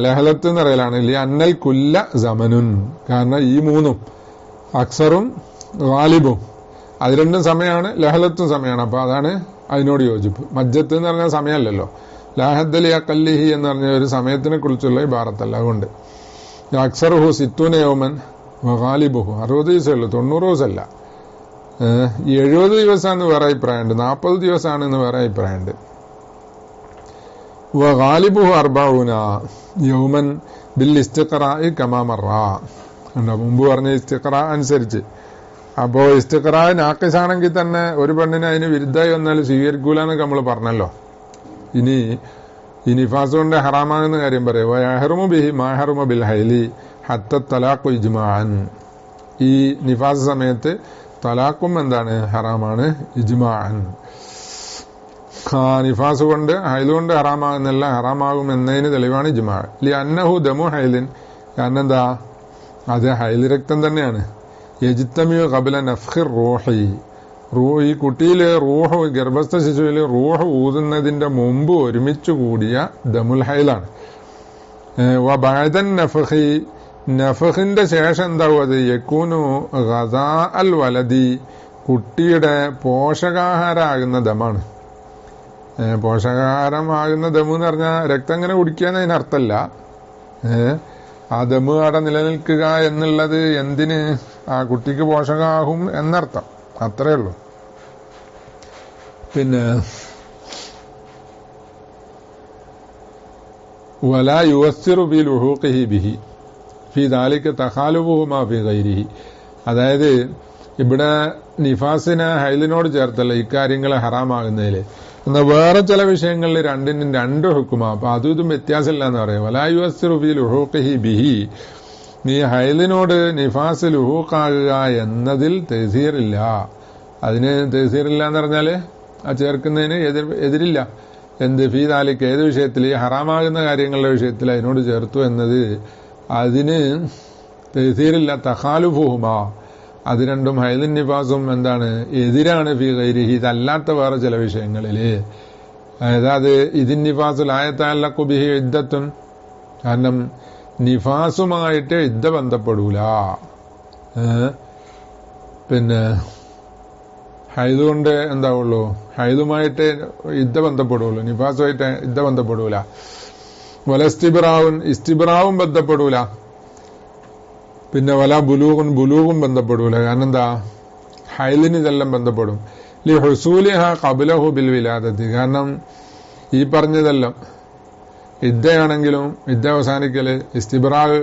ലഹലത്ത് എന്ന് പറയലാണ്. അന്നൽ കുല്ല സമനുൻ, കാരണം ഈ 3ഉം അക്സറും ഗാലിബും അത് രണ്ടും സമയമാണ്, ലഹലത്തും സമയമാണ്. അപ്പൊ അതാണ് അതിനോട് യോജിപ്പ്. മജ്ജത്ത് എന്ന് പറഞ്ഞാൽ സമയമല്ലല്ലോ. ലാഹദ്ദലി അക്കല്ലിഹി എന്ന് പറഞ്ഞ ഒരു സമയത്തിനെ കുറിച്ചുള്ള ഇബാറത്തല്ല. അതുകൊണ്ട് അക്സറുഹു സിത്തൂന യൗമൻ ഗാലിബുഹു, 60 ദിവസമേ 90 ദിവസമല്ല. 70 ദിവസമാണെന്ന് വേറെ അഭിപ്രായമുണ്ട്, 40 ദിവസമാണെന്ന് വേറെ അഭിപ്രായമുണ്ട്. ഗാലിബുഹു 40 യൗമൻ ബിൽ ഇസ്തിഖറാഇ കമാ മറ, മുമ്പ് പറഞ്ഞ ഇസ്തിഖറാ അനുസരിച്ച്. അപ്പോ ഇസ്തിഖറാ നാഖിസാണെങ്കിൽ തന്നെ ഒരു പെണ്ണിന് അതിന് വിരുദ്ധമായി വന്നാൽ സ്വീകരിക്കൂല എന്നൊക്കെ നമ്മൾ പറഞ്ഞല്ലോ. ഇനി ഈ നിഫാസ് കൊണ്ട് ഹറാമാകുന്ന കാര്യം പറയാം. വയഹറുമു ബിഹി മാഹറുമ ബിൽ ഹൈലി ഹത്ത തലാഖു ഇജ്മാഅൻ, ഈ നിഫാസ് സമയത്ത് തലാഖും എന്താണ്? ഹറാമാണ്, ഇജ്മാഅൻ. നിഫാസ് കൊണ്ട് ഹൈല് കൊണ്ട് ഹറാമാകുന്നല്ല, ഹറാമാകും എന്നതിന് തെളിവാണ് ഇജ്മാ. ലി അന്നഹു ദമു ഹൈലിൻ, കാരണം എന്താ? അത് ഹൈല് രക്തം തന്നെയാണ്. യജ്തമിയു ഖബ്ല നഫ്ഖിർ റൂഹി, ഈ കുട്ടിയില് റൂഹ്, ഗർഭസ്ഥ ശിശുവിൽ റൂഹ് ഊതുന്നതിന്റെ മുമ്പ് ഒരുമിച്ച് കൂടിയ ദമുൽ ഹൈലാണ്. ബഅദൻ നഫ്ഖി, നഫ്ഖിന്റെ ശേഷം എന്താവും? അത് യകൂനു ഗദാ അൽ വലദി, കുട്ടിയുടെ പോഷകാഹാരമാകുന്ന ദമാണ്. പോഷകാഹാരമാകുന്ന ദമു എന്ന് പറഞ്ഞാൽ രക്തം ഇങ്ങനെ കുടിക്കുക അതിനർത്ഥമല്ല. ആ ദമു അവിടെ നിലനിൽക്കുക എന്നുള്ളത് എന്തിന്? ആ കുട്ടിക്ക് പോഷകമാകും എന്നർത്ഥം, അത്രേ ഉള്ളൂ. പിന്നെ വലാ യുവസ്സിറു ബി ലുഹൂഖിഹി ബിഹി ഫി ദാലിക തഖാലുബുഹുമാ ഫി ഗൈരിഹി, അതായത് ഇവിടെ നിഫാസിനെ ഹൈലിനോട് ചേർത്തല്ല ഇക്കാര്യങ്ങളെ ഹറാമാകുന്നതിൽ. എന്നാൽ വേറെ ചില വിഷയങ്ങളിൽ രണ്ടിനും 2 ഹുക്കുമാ. അപ്പൊ അതും ഇതും വ്യത്യാസമില്ല എന്ന് പറയാം. വലാ യുവസ്സിറു ബി ലുഹൂഖിഹി ബിഹി, നീ ഹൈലിനോട് നിഫാസ് ലുഹൂഖാകുക എന്നതിൽ തഹ്സീറില്ല. അതിന് തഹ്സീറില്ല എന്ന് പറഞ്ഞാല് ആ ചേർക്കുന്നതിന് എതിരില്ല. എന്ത്? ഫീ ദാലിക, ഏത് വിഷയത്തിൽ? ഈ ഹറാമാകുന്ന കാര്യങ്ങളുടെ വിഷയത്തിൽ അതിനോട് ചേർത്തു എന്നത് അതിന് തഹ്സീറില്ല. തഖാലുഫുഹുമാ, അത് രണ്ടും ഹൈലിൻ നിഫാസും എന്താണ്? എതിരാണ് ഫീ ഗൈരിഹി, ഇതല്ലാത്ത വേറെ ചില വിഷയങ്ങളില്. അതായത് ഇതിൻ നിഫാസു ലാ യതഅല്ലഖു ബിഹി ഇദ്ദത്തുൻ, കാരണം നിഫാസുമായിട്ട് ഇദ്ദ ബന്ധപ്പെടൂല. പിന്നെ ഹൈദ് കൊണ്ട് എന്താവുള്ളൂ? ഹൈദുമായിട്ട് ഇദ്ദ ബന്ധപ്പെടുള്ളൂ, നിഫാസുമായിട്ട് ഇദ്ദ ബന്ധപ്പെടൂല. വല ഇസ്തിബ്രാവും ബന്ധപ്പെടൂല. പിന്നെ വല ബുലൂഗും ബന്ധപ്പെടൂല. കാരണം എന്താ? ഹൈലിന് ഇതെല്ലാം ബന്ധപ്പെടും. ലി ഹുസൂലിഹ ഖബ്ലഹു ബിൽ വിലാദത്തി, കാരണം ഈ പറഞ്ഞതെല്ലാം ഇദ്ദയാണെങ്കിലും ഇദ്ദ അവസാനിക്കല്, ഇസ്തിബ്രാഗ്,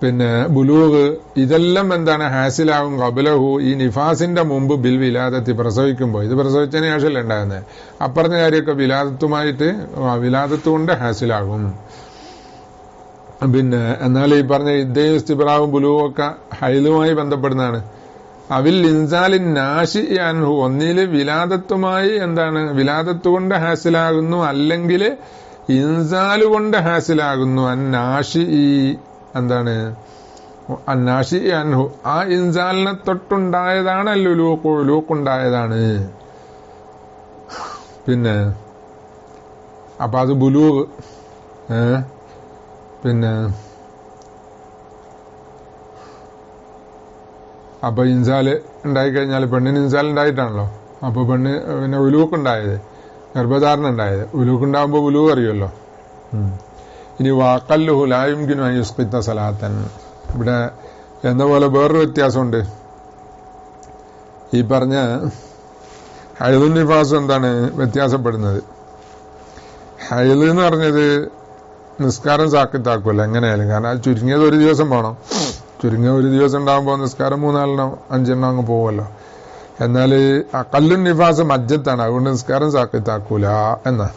പിന്നെ ബുലൂഗ്, ഇതെല്ലാം എന്താണ്? ഹാസിലാകും ഖബ്ലഹു, ഈ നിഫാസിന്റെ മുമ്പ് ബിൽ വിലാദത്തി, പ്രസവിക്കുമ്പോൾ. ഇത് പ്രസവിച്ചതിന് ശേഷമല്ലേ ഉണ്ടാകുന്നത്. അപ്പറഞ്ഞ കാര്യമൊക്കെ വിലാദത്തുമായിട്ട്, വിലാദത്ത് കൊണ്ട് ഹാസിലാകും. പിന്നെ എന്നാൽ ഈ പറഞ്ഞ ഇദ്ദയും ഇസ്തിബ്രാവും ബുലൂഗും ഒക്കെ ഹൈലുമായി ബന്ധപ്പെടുന്നതാണ്. അവിൽ ഇൻസാലിൻ നാശി അൻഹു, ഒന്നില് വിലാദത്തുമായി എന്താണ്? വിലാദത്ത് കൊണ്ട് ഹാസിലാകുന്നു, അല്ലെങ്കിൽ ഇൻസാല് കൊണ്ട് ഹാസിലാകുന്നു. അന്നാഷി എന്താണ്? അന്നാഷി അൻഹു, ആ ഇൻസാലിനെ തൊട്ടുണ്ടായതാണ് ലുലൂഖ്, ലുലൂഖ് ഉണ്ടായതാണ്. പിന്നെ അപ്പൊ അത് ബുലൂഗ്. പിന്നെ അപ്പൊ ഇൻസാല് ഉണ്ടായിക്കഴിഞ്ഞാൽ പെണ്ണിന് ഇൻസാൽ ഉണ്ടായിട്ടാണല്ലോ. അപ്പൊ പിന്നെ ഉലൂക്ക് ഉണ്ടായത്, ഗർഭധാരണ ഉണ്ടായത്. ഉലൂക്ക് ഉണ്ടാകുമ്പോ ഉലൂക്ക് അറിയുമല്ലോ. ഇനി വാക്കല്ലുഹു ലാ യുംകിനു അൻ യുസ്ഖിത സലാത്തൻ. ഇവിടെ എന്ന പോലെ വേറൊരു വ്യത്യാസമുണ്ട്. ഈ പറഞ്ഞ ഹൈദുൻ നിഫാസും എന്താണ് വ്യത്യാസപ്പെടുന്നത്? ഹൈദ് എന്ന് പറഞ്ഞത് നിസ്കാരം സാക്കിത്താക്കുമല്ലോ എങ്ങനെയായാലും. കാരണം അത് ചുരുങ്ങിയത് ഒരു ദിവസം വേണം. ചുരുങ്ങിയ ഒരു ദിവസം ഉണ്ടാകുമ്പോൾ നിസ്കാരം 4-5 5 അങ്ങ് പോവുമല്ലോ. എന്നാൽ അഖല്ലുൻ നിഫാസ് മജ്ജത്താണ്, അതുകൊണ്ട് നിസ്കാരം സാക്കിത്താക്കൂല എന്നാ.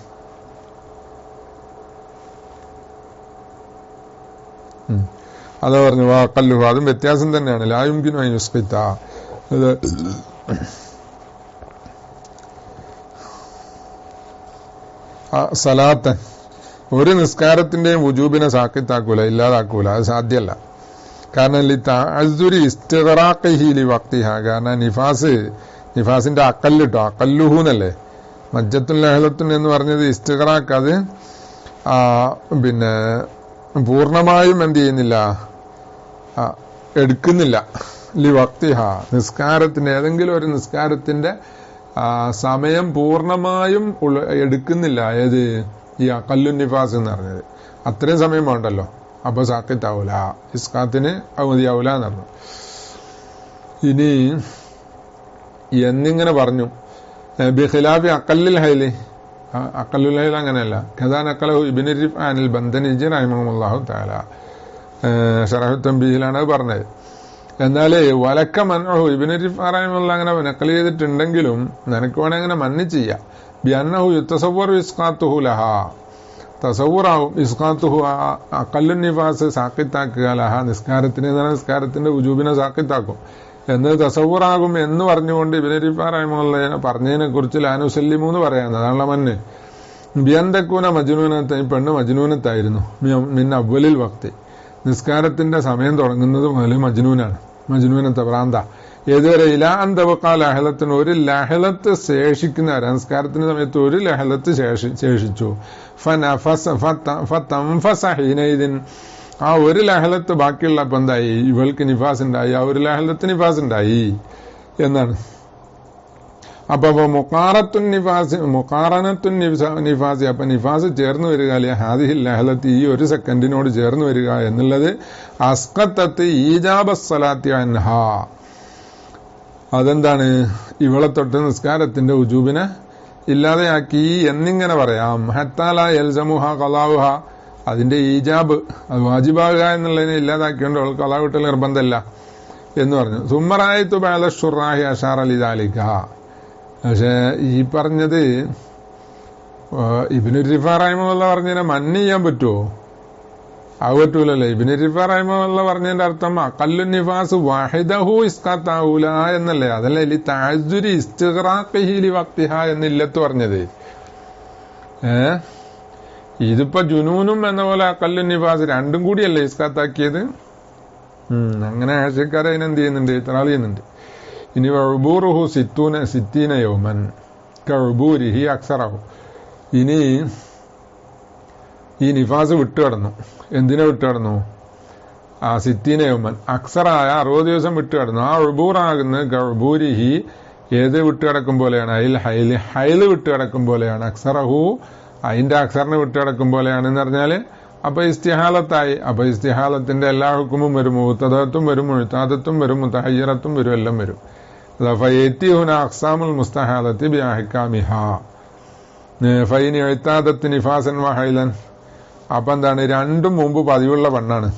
അതാ പറഞ്ഞു വാക്കല്ലുഹു, അതും വ്യത്യാസം തന്നെയാണ്. ലാ യുംകിനു അൻ യുസ്ഖിത. ഇത് സലാത്തൻ, ഒരു നിസ്കാരത്തിന്റെയും വുജൂബിനെ സാക്കിത്താക്കൂല, ഇല്ലാതാക്കൂല. അത് സാധ്യമല്ല. കാരണം ഇസ്തിഗ്റാഖിഹി ലിവഖ്തിഹ. കാരണം നിഫാസിന്റെ അക്കല്ലിട്ടോ, അക്കല്ലുഹൂന്നല്ലേ. മജ്ജത്തുൽ ലഹലത്തുൻ എന്ന് പറഞ്ഞത് ഇസ്തിഗ്റാഖ്. അത് പിന്നെ പൂർണ്ണമായും എന്ത് ചെയ്യുന്നില്ല, എടുക്കുന്നില്ല. ലിവഖ്തിഹ, നിസ്കാരത്തിന്റെ ഏതെങ്കിലും ഒരു നിസ്കാരത്തിന്റെ സമയം പൂർണ്ണമായും എടുക്കുന്നില്ല. ഏത്? ഈ അഖല്ലുൻ നിഫാസ് എന്ന് പറഞ്ഞത്. അത്രയും സമയം വേണ്ടല്ലോ. അപ്പൊ സാക്കിത്താവൂല, ഇസ്കാത്തിന് അവധിയാവൂല എന്ന് പറഞ്ഞു. ഇനി എന്നിങ്ങനെ പറഞ്ഞു ബിഖിലാഫി അഖല്ലിൽ ഹൈലി. അഖല്ലുൽ ഹൈൽ അങ്ങനെയല്ല. ഖദാൻ അഖലഹു ഇബ്നു റിഫ്ആനിൽ ബന്ദനിജി റഹിമഹുല്ലാഹു തആല ശറഹു തൻബീഹിലാണ് അത് പറഞ്ഞത്. എന്നാല് വലക്ക മൻഉഹു, ഇബ്നു റിഫ്ആൻ റഹിമഹുല്ലാഹ് അങ്ങനെ നഖൽ ചെയ്തിട്ടുണ്ടെങ്കിലും നിനക്ക് വേണേ അങ്ങനെ മന്നി ചെയ്യാം. ബിഅന്നഹു യുതസവ്വറു ഇസ്ഖാത്തുഹു ലഹാ, തസവ്വുറാവും ഇസ്ഖാത്തുഹു അഖല്ലുൻ നിഫാസ് സാക്കിത്താക്കുക ലഹാ, നിസ്കാരത്തിന് നിസ്കാരത്തിന്റെ വുജൂബിനെ സാക്കിത്താക്കും എന്ന് തസവ്വുറാകും എന്ന് പറഞ്ഞുകൊണ്ട് ഇബ്നു റിഫ്ആൻ റഹിമഹുല്ലാഹ് പറഞ്ഞതിനെ കുറിച്ച് ലാനുസല്ലിമു എന്ന് പറയാവുന്നത്. അതാണല്ലോ മന്ന്. ബിയന്തക്കൂന മജ്നൂനത്തായി, പെണ്ണ് മജ്നൂനത്തായിരുന്നു. മിൻ അവ്വലിൽ വഖ്തി, നിസ്കാരത്തിന്റെ സമയം തുടങ്ങുന്നത് മുതൽ മജ്നൂനാണ്. മജ്നൂനത്തെ ഭ്രാന്ത. ഏതുവരെ? ഇലാ അൻ തബഖാ ലഹലത്തിന്, ഒരു ലഹലത്ത് ശേഷിക്കുന്ന നിസ്കാരത്തിന്റെ സമയത്ത് ഒരു ലഹലത്ത് ശേഷിച്ചു. ഫതൻഫസ ഹീനൈദിൻ, ആ ഒരു ലഹലത്ത് ബാക്കിയുള്ളപ്പോൾ എന്തായി? ഇവൾക്ക് നിഫാസ് ഉണ്ടായി, ആ ഒരു ലഹലത്ത് നിഫാസ് ഉണ്ടായി എന്നാണ്. അപ്പൊ മുഖാറത്തുൻ നിഫാസ്, അപ്പൊ നിഫാസ് ചേർന്ന് വരിക, അല്ലെ ഹാദിഹിൽ ലഹലത്ത്, ഈ ഒരു സെക്കൻഡിനോട് ചേർന്ന് വരിക എന്നുള്ളത് അസ്ഖത്തത്ത് ഈജാബസ്സലാത്തി അൻഹാ, അതെന്താണ്? ഇവളെ തൊട്ട് നിസ്കാരത്തിന്റെ ഉജൂബിനെ ഇല്ലാതെയാക്കി എന്നിങ്ങനെ പറയാം. ഹത്താല യൽസമുഹ ഖലാഉഹ, അതിന്റെ ഈജാബ്, അത് വാജിബാകുക എന്നുള്ളതിനെ ഇല്ലാതാക്കിയോണ്ട് അവൾക്ക് ഖലാ വിട്ടൽ നിർബന്ധമല്ല എന്ന് പറഞ്ഞു. സുമ്മറായിത്തു ബഅദ ശുറാഹി അശാറ ലിദാലിക. പക്ഷെ ഈ പറഞ്ഞത് ഇബ്നു റിഫ്ആൻ റഹിമഹുല്ലാഹ് പറഞ്ഞതിനെ മന്നി ചെയ്യാൻ പറ്റുമോ? അത് പറ്റൂലല്ലേ. ഇബ്നു റിഫ്ആൻ റഹിമഹുല്ലാഹ് പറഞ്ഞതിന്റെ അർത്ഥം അഖല്ലുൻ നിഫാസ് വാഹിദഹു ഇസ്ഖാത്താഊല എന്നല്ലേ. അതല്ലേ ലി തഅസ്സുരി ഇസ്തിഗ്റാഖിഹി ലിവഖ്തിഹ എന്നില്ലത്ത് പറഞ്ഞത്. ഇതിപ്പോ ജുനൂനും എന്ന പോലെ അഖല്ലുൻ നിഫാസ് രണ്ടും കൂടിയല്ലേ ഇസ്ഖാത്താക്കിയത്. അങ്ങനെ ആശയക്കാരെ അതിനെന്ത് ചെയ്യുന്നുണ്ട്, ഇത്രാൾ ചെയ്യുന്നുണ്ട്. ഇനി ഉബൂറുഹു സിത്തീന യൗമൻ കഉബൂരിഹി അക്സറഹു. ഇനി ഈ നിഫാസ് വിട്ടുകടന്നു. എന്തിനെ വിട്ടുകടന്നു? ആ സിത്തീന യൗമൻ, അക്സറായ 60 ദിവസം വിട്ടുകടന്നു. ആ ഉബൂറാകുന്ന കഉബൂരിഹി, ഏത് വിട്ടുകിടക്കും പോലെയാണ്? ഹൈല് വിട്ടുകിടക്കും പോലെയാണ്. അക്സറഹു, അതിന്റെ അക്സറിനെ വിട്ടുകിടക്കും പോലെയാണെന്ന് പറഞ്ഞാല് അപ്പൊ ഇസ്തിഹാലത്തായി. അപ്പൊ ഇസ്തിഹാലത്തിന്റെ എല്ലാ ഹുക്കുമും വരും. മുഅ്തദത്തും വരും, മുഅ്താദത്തും വരും, മുതഹയ്യിറത്തും വരും, എല്ലാം വരും. ഫയതിഹുന അഖ്സാമുൽ മുസ്തഹാലത്തി ബിഅഹ്കാമിഹാ ഫൈൻ ഇഅ്താദത്ത് നിഫാസൻ വഹൈലൻ. അപ്പൊ എന്താണ്? രണ്ടും മുമ്പ് പതിവുള്ള പെണ്ണാണ്.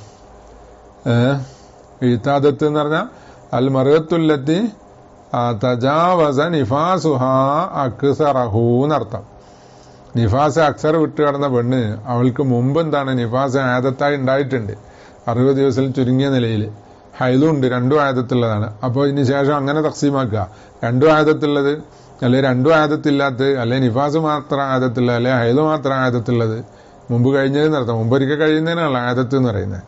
ഇഅ്താദത്ത് എന്ന് പറഞ്ഞാൽ അൽ മർഅത്തുല്ലത്തി തജാവസ നിഫാസുഹാ അക്സറഹു എന്നർത്ഥം. നിഫാസ് അക്സർ വിട്ട് കിടന്ന പെണ്ണ്, അവൾക്ക് മുമ്പ് എന്താണ്? നിഫാസ് ആദത്തായി ഉണ്ടായിട്ടുണ്ട് 60 ദിവസം ചുരുങ്ങിയ നിലയിൽ. ഹൈലും ഉണ്ട്, 2 ആദത്തുള്ളതാണ്. അപ്പോൾ ഇതിന് ശേഷം അങ്ങനെ തക്സീമാക്കുക. 2 ആദത്തുള്ളത്, അല്ലെ 2 ആദത്തില്ലാത്തത്, അല്ലെ നിഫാസ് മാത്രം ആദത്തുള്ളത്, അല്ലെ ഹൈല് മാത്രം ആദത്തുള്ളത്. മുമ്പ് കഴിഞ്ഞതെന്ന് അർത്ഥം. മുമ്പൊരിക്കൽ കഴിയുന്നതിനാണ് ആദത്ത് എന്ന് പറയുന്നത്.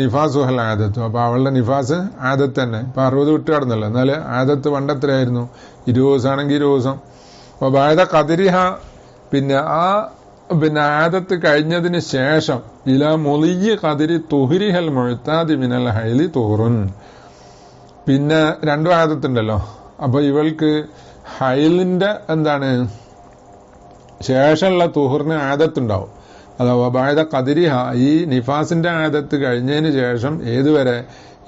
നിഫാസു ഹൽ ആദത്തു. അപ്പൊ അവളുടെ നിഫാസ് ആദത്ത് തന്നെ. ഇപ്പൊ 60 വിട്ട് കിടന്നല്ലോ. എന്നാല് ആദത്ത് പണ്ടെത്രയായിരുന്നു? 20 ദിവസമാണെങ്കിൽ 20 ദിവസം. ബായത കതിരിഹ പിന്നെ ആദത്ത് കഴിഞ്ഞതിന് ശേഷം ഇല മുളിയ കതിരി തുഹരിഹൽ മുഴത്താതി മിനൽ ഹൈലി തുഹറുൻ. പിന്നെ 2 ആദത്തുണ്ടല്ലോ. അപ്പൊ ഇവൾക്ക് ഹൈലിന്റെ ശേഷമുള്ള തുഹറിന് ആദത്തുണ്ടാവും. അഥവാ ബായത കതിരിഹ ഈ നിഫാസിന്റെ ആദത്ത് കഴിഞ്ഞതിന് ശേഷം ഏതുവരെ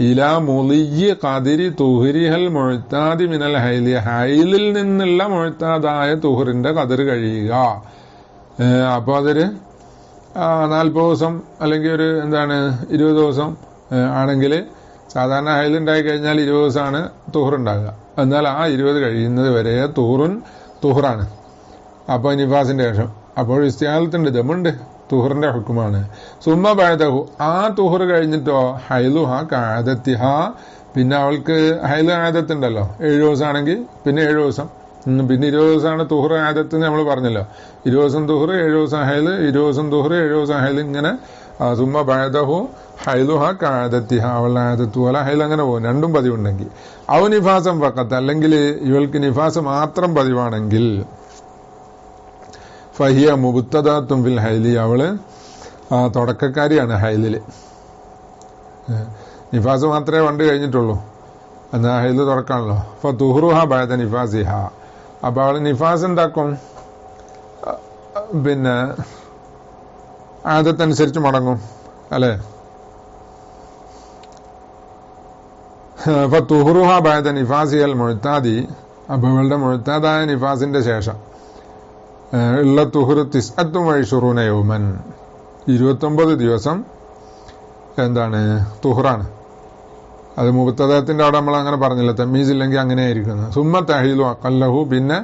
ഇല മുളിയ കതിരി തുഹരിഹൽ മുഴത്താതി മിനൽ ഹൈലി, ഹൈലിൽ നിന്നുള്ള മുഴത്താതായ തുഹറിന്റെ കതിർ കഴിയുക. അപ്പൊ അതൊരു 40 ദിവസം അല്ലെങ്കിൽ ഒരു 20 ദിവസം ആണെങ്കിൽ സാധാരണ ഹൈലുണ്ടായി കഴിഞ്ഞാൽ 20 ദിവസമാണ് തുഹറുണ്ടാകുക. എന്നാൽ ആ 20 കഴിയുന്നത് വരെ തുഹറാണ്. അപ്പൊ നിഫാസിന്റെ ശേഷം അപ്പോൾ ഇസ്തിഹാലത്തുണ്ട്, ദമുണ്ട്, തുഹറിന്റെ ഹുക്കുമാണ്. സുമ്മ ബഅദഹു ആ തുഹർ കഴിഞ്ഞിട്ടോ ഹൈലുഹ കഅദത്തിഹ, പിന്നെ അവൾക്ക് ഹൈല് ആദത്തുണ്ടല്ലോ 7 ദിവസമാണെങ്കിൽ പിന്നെ 7 ദിവസം, പിന്നെ 20 ദിവസമാണ് തുഹർ ആദത്ത് നമ്മൾ പറഞ്ഞല്ലോ. 20 ദിവസം തുഹർ, 7 ദിവസം ഹൈല്, 20 ദിവസം തുഹർ, 7 ദിവസം ഹൈല്, ഇങ്ങനെ. സുമ്മ ബഅദഹു ഹൈലുഹ കഅദത്തിഹ, അവളുടെ ആദത്ത് പോലെ ഹൈൽ അങ്ങനെ പോകും. രണ്ടും പതിവുണ്ടെങ്കിൽ. ഔ നിഫാസം ഫഖത്ത്, അല്ലെങ്കിൽ ഇവൾക്ക് നിഫാസ് മാത്രം പതിവാണെങ്കിൽ ഫഹിയ മുബ്തദഅത്തുൻ ഫിൽ ഹൈലി, അവള് തുടക്കക്കാരിയാണ് ഹൈലില്. നിഫാസ് മാത്രമേ പണ്ട് കഴിഞ്ഞിട്ടുള്ളൂ, എന്നാ ഹൈല് തുറക്കാണല്ലോ. ഫതുഹ്റുഹ ബഅദ നിഫാസിഹ, അപ്പൊ അവള് നിഫാസ് എന്താക്കും, പിന്നെ ആദത്തനുസരിച്ച് മടങ്ങും അല്ലെ. ഫതുഹ്റുഹ ബഅദ നിഫാസിഹൽ മുഅ്താദി, അപ്പൊ അവളുടെ മുഅ്താദായ നിഫാസിന്റെ ശേഷം ഉള്ള തുഹർ 29 യൗമൻ, 29 ദിവസം തുഹറാണ്. അത് മുബ്തദഅത്തിന്റെ അവിടെ നമ്മൾ അങ്ങനെ പറഞ്ഞില്ല, തമീസ് ഇല്ലെങ്കിൽ അങ്ങനെ ആയിരിക്കുന്നു. സുമ്മ തഹീലു അഖല്ലഹു, പിന്നെ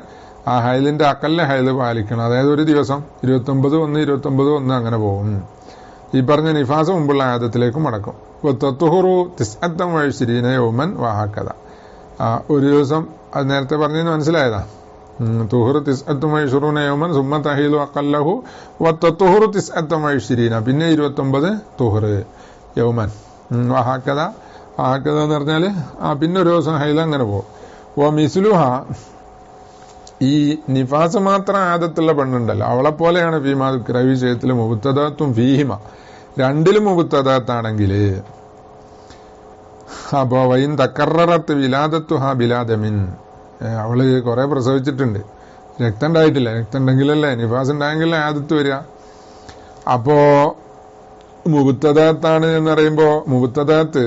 ആ ഹൈലിന്റെ അക്കല്ല ഹൈല് പാലിക്കണം. അതായത് ഒരു ദിവസം 29 അങ്ങനെ പോകും. ഈ പറഞ്ഞ നിഫാസ് മുമ്പുള്ള ആദത്തിലേക്ക് മടക്കും. തത്തുഹുറു 29 യൗമൻ വഹക്കദ, ഒരു ദിവസം. അത് നേരത്തെ പറഞ്ഞെന്ന് മനസ്സിലായതാ. തുഹർ 29 യൗമൻ സുമ്മ തഹീലു അഖല്ലഹു വതത്തുഹുറു 29, പിന്നെ 29 തുഹർ യൗമൻ വഹക്കദ. ആക്കത എന്ന് പറഞ്ഞാല് പിന്നെ ഒരു ദിവസം ഹൈല, അങ്ങനെ പോകും. മിസ്ലുഹ, ഈ നിഫാസ് മാത്രം ആദത്തുള്ള പെണ്ണുണ്ടല്ലോ, അവളെ പോലെയാണ് ഫീമാ ദുക്ര വിഷയത്തില് മുബ്തദഅത്തും ഫീഹിമ, രണ്ടിലും മുബ്തദഅത്താണെങ്കിൽ. അപ്പൊ വൈൻ തക്കററത്ത് വിലാദത്തുഹ ബിലാദമിൻ, അവള് കുറെ പ്രസവിച്ചിട്ടുണ്ട്, രക്തം ഉണ്ടായിട്ടില്ല. രക്തം ഉണ്ടെങ്കിലല്ലേ, നിഫാസ് ഉണ്ടായെങ്കിലേ ആദത്ത് വരിക. അപ്പോ മുബ്തദഅത്താണ് എന്ന് പറയുമ്പോ മുബ്തദഅത്ത്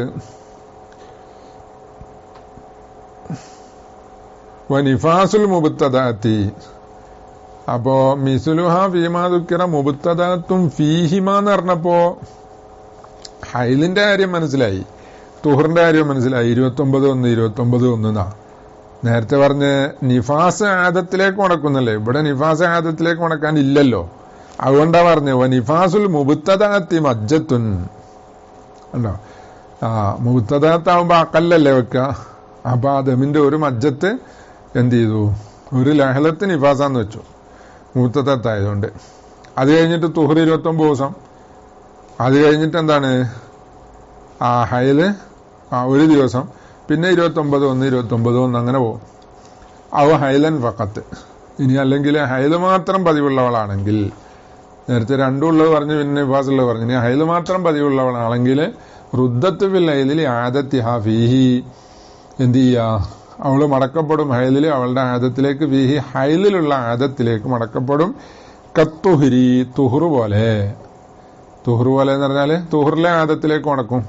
വനിഫാസുൽ മുബ്തദഅത്തി, അപ്പോ മിസ്ലുഹ ഫീമാ ദുക്കിറ മുബ്തദഅത്തും ഫീഹിമ എന്ന് പറഞ്ഞപ്പോ ഹൈലിന്റെ കാര്യം മനസ്സിലായി, തുഹറിന്റെ കാര്യം മനസ്സിലായി. 29 നേരത്തെ പറഞ്ഞ് നിഫാസ് ആദത്തിലേക്ക് മടക്കുന്നല്ലേ, ഇവിടെ നിഫാസ് ആദത്തിലേക്ക് മടക്കാൻ ഇല്ലല്ലോ. അതുകൊണ്ടാ പറഞ്ഞു വനിഫാസുൽ മുബ്തദഅത്തി മജ്ജത്തുൻ. ഉണ്ടോ, മുബ്തദഅത്താവുമ്പോ അക്കല്ലല്ലേ വെക്കുക. അപ്പൊ ആ ദമിന്റെ ഒരു മജ്ജത്ത് എന്ത് ചെയ്തു, ഒരു ലഹലത്ത് നിഫാസാന്ന് വെച്ചു, മുബ്തദഅത്തായതുകൊണ്ട്. അത് കഴിഞ്ഞിട്ട് തുഹർ 29 ദിവസം, അത് കഴിഞ്ഞിട്ട് ആ ഹൈല് ഒരു ദിവസം, പിന്നെ 29 അങ്ങനെ പോകും. അവ ഹൈലൻ ഫഖത്ത്. ഇനി അല്ലെങ്കിൽ ഹൈല് മാത്രം പതിവുള്ളവളാണെങ്കിൽ, നേരത്തെ രണ്ടുള്ളത് പറഞ്ഞു പിന്നെ നിഫാസുള്ളത് പറഞ്ഞു, ഇനി ഹൈല് മാത്രം പതിവുള്ളവളാണെങ്കിൽ റുദ്ദത്ത് ഫിൽ ഹൈലിൽ ആദത്തിഹ ഫീഹി, എന്ത് ചെയ്യാ, അവള് മടക്കപ്പെടും ഹൈലിൽ അവളുടെ ആദത്തിലേക്ക്. ഫീഹി ഹൈലിലുള്ള ആദത്തിലേക്ക് മടക്കപ്പെടും. കത്തുഹരി, തുഹ്റു പോലെ. തുഹ്റു പോലെ എന്ന് പറഞ്ഞാല് തുഹറിലെ ആദത്തിലേക്ക് മടക്കും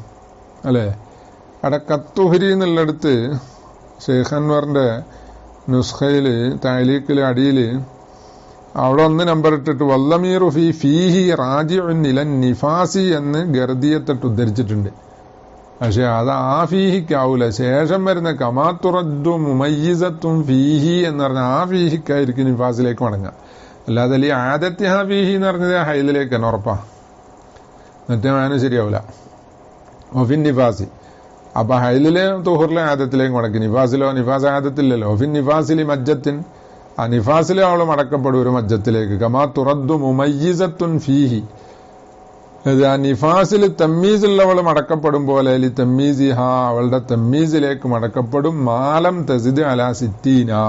അല്ലെ. അവിടെ കത്തുഹരി എന്നുള്ളടത്ത് ഷെയ്ഖ് അൻവറിന്റെ നുസ്ഖയില് താലീഖില് അടിയില് അവിടെ 1 നമ്പർ ഇട്ടിട്ട് വല്ലമീറു ഫീഹി റാജിഉൻ ഇലൻ നിഫാസി എന്ന് ഗർദിയത്തിട്ട് ഉദ്ധരിച്ചിട്ടുണ്ട്. പക്ഷെ അത് ആ ഫീഹിക്കാവൂല, ശേഷം വരുന്ന കമാത്തുറദ്ദു മുമയ്യിസത്തും ഫീഹി എന്ന് പറഞ്ഞ ആ ഫീഹിക്കായിരിക്കും നിഫാസിലേക്ക് മടങ്ങുക. അല്ലാതെ ഈ ആദത്തിഹ ഫീഹി എന്ന് പറഞ്ഞത് ഹൈലിലേക്ക് തന്നെ ഉറപ്പാ, മറ്റേ മാനം ശരിയാവൂല. ഒഫിൻ നിഫാസി, അപ്പൊ ഹൈലിലെ തുഹറിലെ ആദത്തിലേക്ക് മടക്കി. നിഫാസിലോ, നിഫാസ് ആദത്തില്ലല്ലോ. ഒഫിൻ നിഫാസിലി മജ്ജത്തിൻ, ആ നിഫാസിലെ അവള് മടക്കപ്പെടും ഒരു മജ്ജത്തിലേക്ക്. കമാ തുറദ്ദു മുമയ്യിസത്തുൻ ഫീഹി, ആ നിഫാസിൽ തമ്മീസുള്ളവള് മടക്കപ്പെടും പോലെ ലി തമ്മീസിഹ, അവളുടെ തമ്മീസിലേക്ക് മടക്കപ്പെടും. മാലം തസിദ് അലാ 60,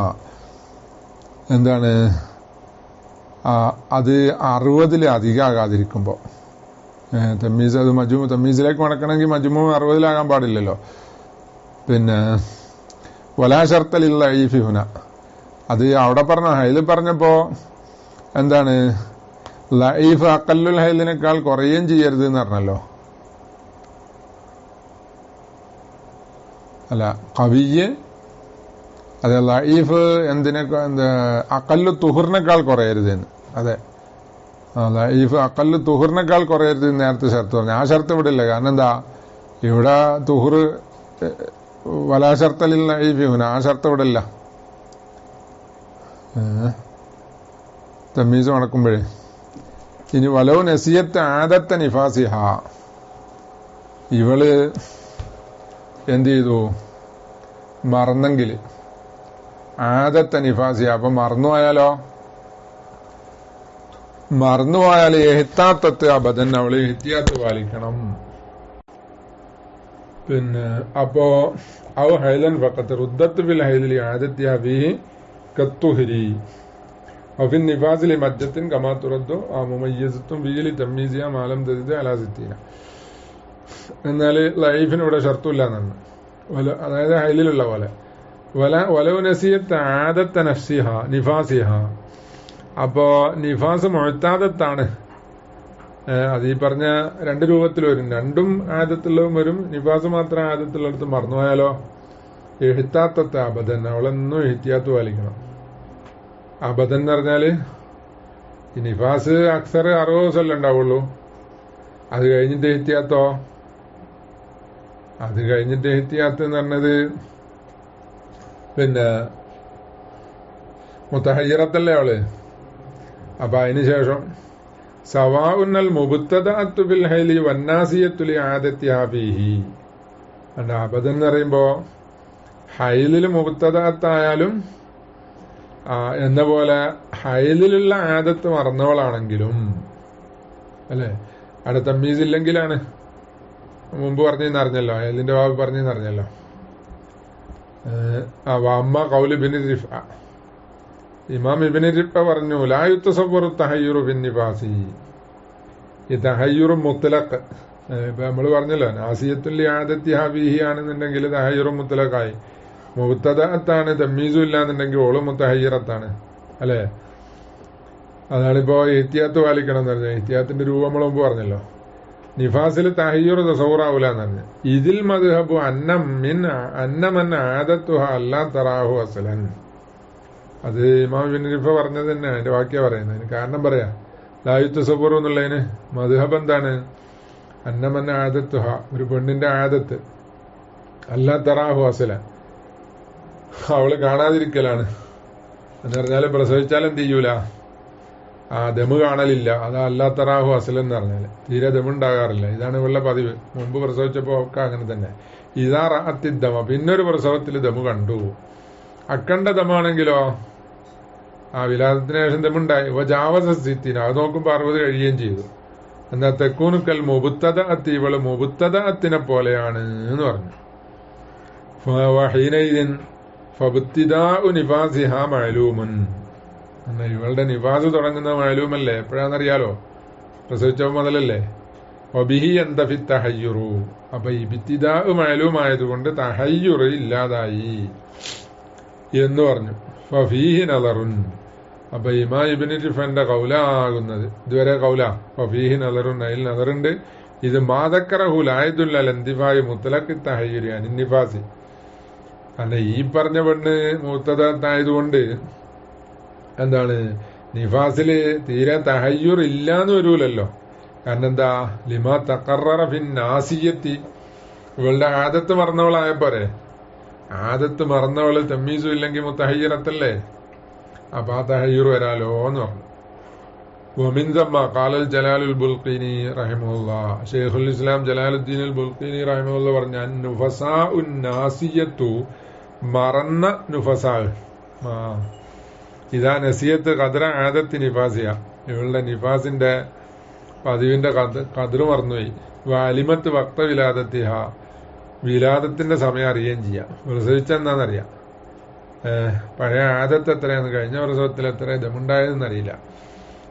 എന്താണ് അത് 60 അധികമാകാതിരിക്കുമ്പോൾ തമ്മീസ്, അത് തമ്മീസിലേക്ക് മടക്കണമെങ്കിൽ മജ്മൂ 60 പാടില്ലല്ലോ. പിന്നെ വലാ ശർത്തലില്ല ഈ ഫിഹുന, അത് അവിടെ പറഞ്ഞ ഹൈല് പറഞ്ഞപ്പോ എന്താണ് ലഈഫ് അഖല്ലുൽ ഹൈലിനേക്കാൾ കുറയുകയും ചെയ്യരുത് എന്ന് പറഞ്ഞല്ലോ. അല്ല ഖവിയ്യ്, അതെ ലഈഫ് അഖല്ലു തുഹറിനേക്കാൾ കുറയരുതെന്ന്. അതെ, ലഈഫ് അഖല്ലു തുഹറിനേക്കാൾ കുറയരുത് നേരത്തെ ഷർത്ത് പറഞ്ഞു. ആ ഷർത്ത് ഇവിടെ ഇല്ല. കാരണം എന്താ, ഇവിടെ തുഹർ വലാ ഷർത്തലിൽ ലഈഫ്, ആ ഷർത്ത് ഇവിടെ ഇല്ല. തമ്മീസ് മടക്കുമ്പോഴേ. ഇനി വലോ നസിയത്ത് ആദത്ത നിഫാസിഹ, ഇവള് എന്ത് ചെയ്തു, മറന്നെങ്കിൽ ആദത്ത നിഫാസിഹ, അപ്പൊ മറന്നുപോയാൽ എഹ്താത്തത്ത് അബദൻ, അവള് എഹ്തിയാത്ത് പാലിക്കണം. പിന്നെ അപ്പോ ഔ ഹൈലൻ ഫഖത്ത് റുദ്ദത്ത് ബിൽ ഹൈലി ആദത്തിയ ഫീഹി കത്തുഹരി അഫിൻ നിഫാസിലി മജ്ജത്തിൻ കമാ തുറദ്ദു മുമയ്യിസത്തും ഫീലി തമ്മീസിയ മാലം തസിദ് അലാ സിത്തീന. എന്നാൽ ലൈഫിന് ഇവിടെ ഷർത്തുമില്ല എന്നാണ്, അതായത് ഹൈലിലുള്ള പോലെ. വലൗ നസിയത്ത് ആദത്ത നഫ്സിഹ നിഫാസിഹ, അപ്പോ നിഫാസ് മുഅ്താദത്താണ്. അത് ഈ പറഞ്ഞ 2 രൂപത്തിൽ വരും, രണ്ടും ആദത്തുള്ളതും വരും. നിഫാസ് മാത്രം ആദത്തുള്ളിടത്ത് മറന്നുപോയാലോ എഹ്താത്തത്ത് അബദൻ, അവളെന്നും എഹ്തിയാത്ത് പാലിക്കണം. അബദൻ എന്ന് പറഞ്ഞാല് ഈ നിഫാസ് അക്സർ 60 ദിവസമല്ലേ ഉണ്ടാവുള്ളൂ. അത് കഴിഞ്ഞിട്ട് എഹ്തിയാത്തോ, അത് കഴിഞ്ഞിട്ട് എഹ്തിയാത്ത് എന്ന് പറഞ്ഞത് പിന്നെ മുത്തഹയ്യിറത്തല്ലേ അവള്. അപ്പൊ അതിനുശേഷം സവാഉന്നൽ മുബ്തദഅത്തു ബിൽ ഹൈലി വന്നാസിയത്തു ലി ആദത്തിഹാ ഫീഹി. അബദൻ എന്ന് പറയുമ്പോ ഹൈലിൽ മുബ്തദഅത്തായാലും എന്ന പോലെ ഹൈലിലുള്ള ആദത്ത് മറന്നവളാണെങ്കിലും അല്ലെ, അവിടെ തമ്മീസ് ഇല്ലെങ്കിലാണ്. മുമ്പ് പറഞ്ഞറിഞ്ഞല്ലോ, ഹൈലിന്റെ വാവ് പറഞ്ഞറിഞ്ഞല്ലോ. അമ്മ ഖൗലു ഇബ്നു റിഫ, ഇമാം ഇബ്നു റിഫ പറഞ്ഞു ലാ യുതസവ്വറു തഹയ്യുറു ഫിൻ നിഫാസി, ഈ തഹയ്യുറു മുത്ലഖ്. ഇപ്പൊ നമ്മള് പറഞ്ഞല്ലോ നാസിയത്തുൽ ആദത്തിഹാ ഫീഹി ആണെന്നുണ്ടെങ്കിൽ തഹയ്യുറു മുത്ലഖായി. മുബ്തദഅത്താണ്, തമ്മീസും ഇല്ലാന്നുണ്ടെങ്കിൽ ഓള് മുത്തഹയ്യിറത്താണ് അല്ലെ. അതാണിപ്പോ ഇഹ്തിയാത്ത് പാലിക്കണം എന്ന് പറഞ്ഞത്. ഇഹ്തിയാത്തിന്റെ രൂപം നമ്മൾ മുമ്പ് പറഞ്ഞല്ലോ. നിഫാസിൽ തഹയ്യുർ തസൗറാവൂല എന്ന് പറഞ്ഞു. ഇതിൽ മദ്ഹബു അന്നമൻ ആദത്തുഹ അല്ലാ തറാഹു അസ്ലൻ. അത് ഇമാം ഇബ്നു റിഫ പറഞ്ഞത് തന്നെ, അതിന്റെ വാക്യ പറയുന്നത്. അതിന് കാരണം പറയാ, ലാ യുതസവ്വറു എന്നുള്ളതിന് മദ്ഹബ് എന്താണ്, അന്നമൻ ആദത്തുഹ, ഒരു പെണ്ണിന്റെ ആദത്ത്, അല്ലാ തറാഹു അസ്ലൻ, അവള് കാണാതിരിക്കലാണ് എന്ന് പറഞ്ഞാല് പ്രസവിച്ചാൽ എന്ത് ചെയ്യൂല, ദമ് കാണലില്ല. അത് അല്ലാ തറാഹു അസൽ എന്ന് പറഞ്ഞാല് തീരെ ദമുണ്ടാകാറില്ല. ഇതാണ് ഇവളുടെ പതിവ്. മുമ്പ് പ്രസവിച്ചപ്പോ ഒക്കെ അങ്ങനെ തന്നെ. ഇതാ റാത്തിദ്ദമ, പിന്നൊരു പ്രസവത്തിൽ ദമു കണ്ടു. അക്കണ്ട ദമാണെങ്കിലോ വിലാദത്തിന് ശേഷം ദമുണ്ടായി. ജാവസത്തിന, അത് നോക്കുമ്പോ 60 കഴിയുകയും ചെയ്തു. എന്നാ തെക്കൂനുക്കൽ മുബുത്തദഅത്ത്, ഇവള് മുബുത്തദഅത്തിനെ പോലെയാണ് എന്ന് പറഞ്ഞു. വഹീനൈദിൻ ഫബ്തിദാഉ നിഫാസിഹാ മഅലൂമുൻ, ഇവളുടെ നിഫാസ് തുടങ്ങുന്ന മഅലൂമല്ലേ, എപ്പോഴാണെന്നറിയാലോ, പ്രസവിച്ചപ്പോൾ മുതലല്ലേ. വബിഹി യന്തഫി തഹയ്യുറു, അപ്പൊ ഇബ്തിദാഉ മഅലൂമായതുകൊണ്ട് തഹയ്യുറ് ഇല്ലാതായി എന്ന് പറഞ്ഞു. ഫഫീഹി നളറുൻ, അപ്പൊ ഇമാം ഇബ്നു റിഫന്റെ കൗലാകുന്നത് ഇതുവരെ കൗല. ഫഫീഹി നളറുൻ, അതിൽ നളറുണ്ട്. ഇത് മാദക്കറഹു ലായദുൽ അല ഇന്തിഫാഇ മുത്ലഖി തഹയ്യുരി അനിൻ നിഫാസി. അല്ല, ഈ പറഞ്ഞ പെണ്ണ് മുത്തദഅത്തായതുകൊണ്ട് എന്താണ്, നിഫാസില് തീരെ തഹയ്യുർ ഇല്ലാന്ന് വരൂലല്ലോ. കാരണം എന്താ, ലിമാ തഖററ ഫിൻ നാസിയത്തി, ഇവളുടെ ആദത്ത് മറന്നവളായ പോരെ. ആദത്ത് മറന്നവള് തമ്മീസും ഇല്ലെങ്കിൽ മുത്തഹയ്യിറത്തല്ലേ, അപ്പൊ ആ തഹയ്യുർ വരാലോ എന്ന് പറഞ്ഞു. വമിൻ തമ്മ ഖാലൽ ജലാലുൽ ബുൽഖീനി റഹിമഹുല്ലാഹ്, ശൈഖുൽ ഇസ്ലാം ജലാലുദ്ദീൻ അൽ ബുൽഖീനി റഹിമഹുല്ലാഹ് പറഞ്ഞു, നുഫസാഉൻ നാസിയത്തു, മറന്ന നുഫസാ, ഇതാ നസിയത്ത് ഖദ്ര ആദത്തി നിഫാസിയ, ഇവളുടെ നിഫാസിന്റെ പതിവിന്റെ ഖദ്റ് മറന്നുപോയി. അലിമത്ത് വക്ത വിലാദത്തിഹ, വിലാദത്തിന്റെ സമയം അറിയുകയും ചെയ്യാം. പ്രസവിച്ചെന്താന്നറിയാം. പഴയ ആദത്ത് എത്രയാന്ന്, കഴിഞ്ഞ പ്രസവത്തിൽ എത്ര ദമുണ്ടായതെന്ന് അറിയില്ല.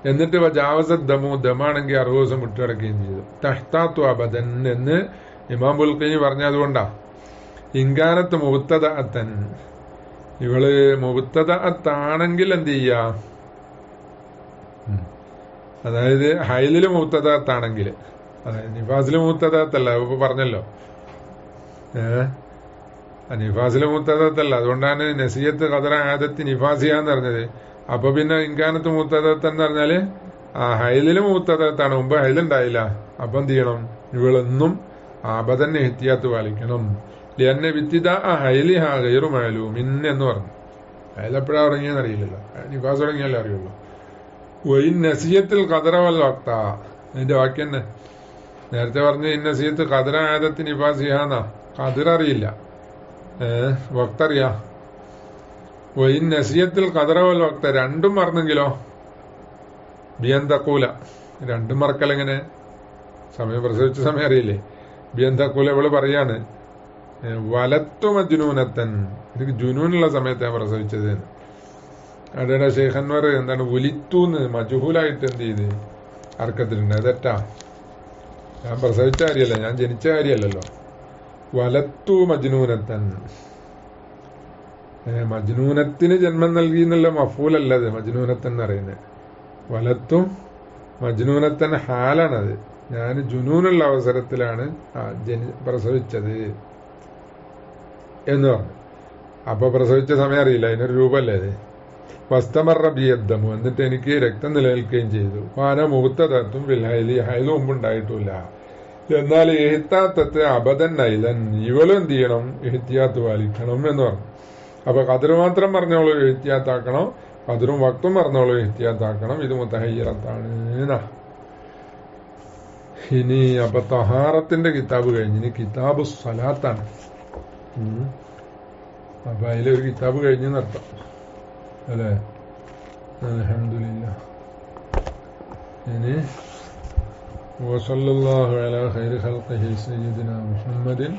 എന്നിട്ട് ജാവസത് ദമു, ദമാണെങ്കിൽ 60 ദിവസം വിട്ടുകിടക്കുകയും ചെയ്തു. തഹ്താത്തു അബദൻ എന്ന് ഇമാം ബുൽഖീനി പറഞ്ഞതുകൊണ്ടാ. ഇൻകാനത്ത് മുബ്തദഅത്തൻ, ഇവള് മുബ്തദഅത്താണെങ്കിൽ എന്ത് ചെയ്യാ, അതായത് ഹൈലില് മുബ്തദഅത്താണെങ്കിൽ, അതായത് നിഫാസില് മുബ്തദഅത്തല്ല, ഇപ്പൊ പറഞ്ഞല്ലോ. നിഫാസില് മുബ്തദഅത്തല്ല, അതുകൊണ്ടാണ് നസിയത്ത് ഖദറ ആദത്ത് നിഫാസിയാന്ന് പറഞ്ഞത്. അപ്പൊ പിന്നെ ഇൻകാനത്ത് മുബ്തദഅത്ത് എന്ന് പറഞ്ഞാല് ഹൈലില് മുബ്തദഅത്താണ്, മുമ്പ് ഹൈലുണ്ടായില്ല. അപ്പൊ എന്ത് ചെയ്യണം, ഇവളെന്നും ആബദന്നെ ഇഹ്തിയാത്ത് പാലിക്കണം. ലിയന്ന വിത്തിദാ ഹൈലിഹാ ഗൈറു മഅലൂമിൻ എന്ന് പറഞ്ഞു. ഹൈലെപ്പോഴാ തുടങ്ങിയെന്ന് അറിയില്ലല്ലോ, നിഫാസ് തുടങ്ങിയല്ലേ അറിയുള്ളൂ. വൈൻ നസിയത്തിൽ ഖദറ വൽ വക്ത, അതിന്റെ വാക്യം തന്നെ നേരത്തെ പറഞ്ഞു. നസിയത്ത് ഖദറ ആദത്ത് നിഫാസിഹാന്നാ, ഖദർ അറിയില്ല, വക്തറിയാ. വൈൻ നസിയത്തിൽ ഖദറ വൽ വക്ത, രണ്ടും മറന്നെങ്കിലോ ബിയൻ തക്കൂല, രണ്ടും മറക്കലെങ്ങനെ, സമയം പ്രസവിച്ച സമയം അറിയില്ലേ. ബിയൻ തക്കൂല ഇവള് പറയാണ് വലത്തു മജ്നൂനത്തൻ, എനിക്ക് ജുനൂനുള്ള സമയത്താണ് പ്രസവിച്ചത്. അവിടെ ഷെയ്ഖന്മാർ എന്താണ് ഒലിത്തൂന്ന് മജുഹൂലായിട്ട് എന്ത് ചെയ്ത് അർക്കത്തിലുണ്ട്. അതെറ്റാ, ഞാൻ പ്രസവിച്ച കാര്യമല്ല, ഞാൻ ജനിച്ച കാര്യമല്ലല്ലോ. വലത്തു മജ്നൂനത്തൻ, മജ്നൂനത്തിന് ജന്മം നൽകി എന്നുള്ള മഫൂലല്ലത് മജ്നൂനത്തൻ എന്ന് പറയുന്നത്. വലത്തും മജ്നൂനത്തൻ ഹാലാണത്. ഞാൻ ജുനൂനുള്ള അവസരത്തിലാണ് പ്രസവിച്ചത് എന്ന് പറഞ്ഞു. അപ്പൊ പ്രസവിച്ച സമയം അറിയില്ല, അതിനൊരു രൂപല്ലേ അത്. വസ്തമറ ബിയദ്ദമു, എന്നിട്ട് എനിക്ക് രക്തം നിലനിൽക്കുകയും ചെയ്തു. വാന മുഹത്തത്തും ഹൈലി, ഹൈലും മുമ്പുണ്ടായിട്ടില്ല. എന്നാൽ എഹ്താത്തത്ത് അബദൻ ഐലൻ, ഇവളും എന്ത് ചെയ്യണം, എഹ്തിയാത്ത് പാലിക്കണം എന്ന് പറഞ്ഞു. അപ്പൊ ഖദർ മാത്രം പറഞ്ഞോളൂ എഹ്തിയാത്താക്കണം, ഖദറും വക്തും പറഞ്ഞോളൂ എഹ്തിയാത്താക്കണം. ഇത് മുത്തഹയ്യറത്താണ്. ഇനി അപ്പൊ തഹാറത്തിന്റെ കിതാബ് കഴിഞ്ഞ് ഇനി കിതാബ് സ്വലാത്താണ്. അപ്പൊ അതിലൊരു കിതാബ് കഴിഞ്ഞെന്നർത്ഥം അല്ലേ. അൽഹംദുലില്ലാഹ്. ഇനി വസല്ലല്ലാഹു അലാ ഖൈരി ഖൽഖിഹി സയ്യിദിനാ മുഹമ്മദിൻ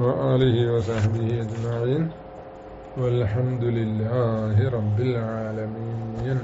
വആലിഹി വസഹ്ബിഹി അജ്മഈൻ വൽഹംദുലില്ലാഹി റബ്ബിൽ ആലമീൻ.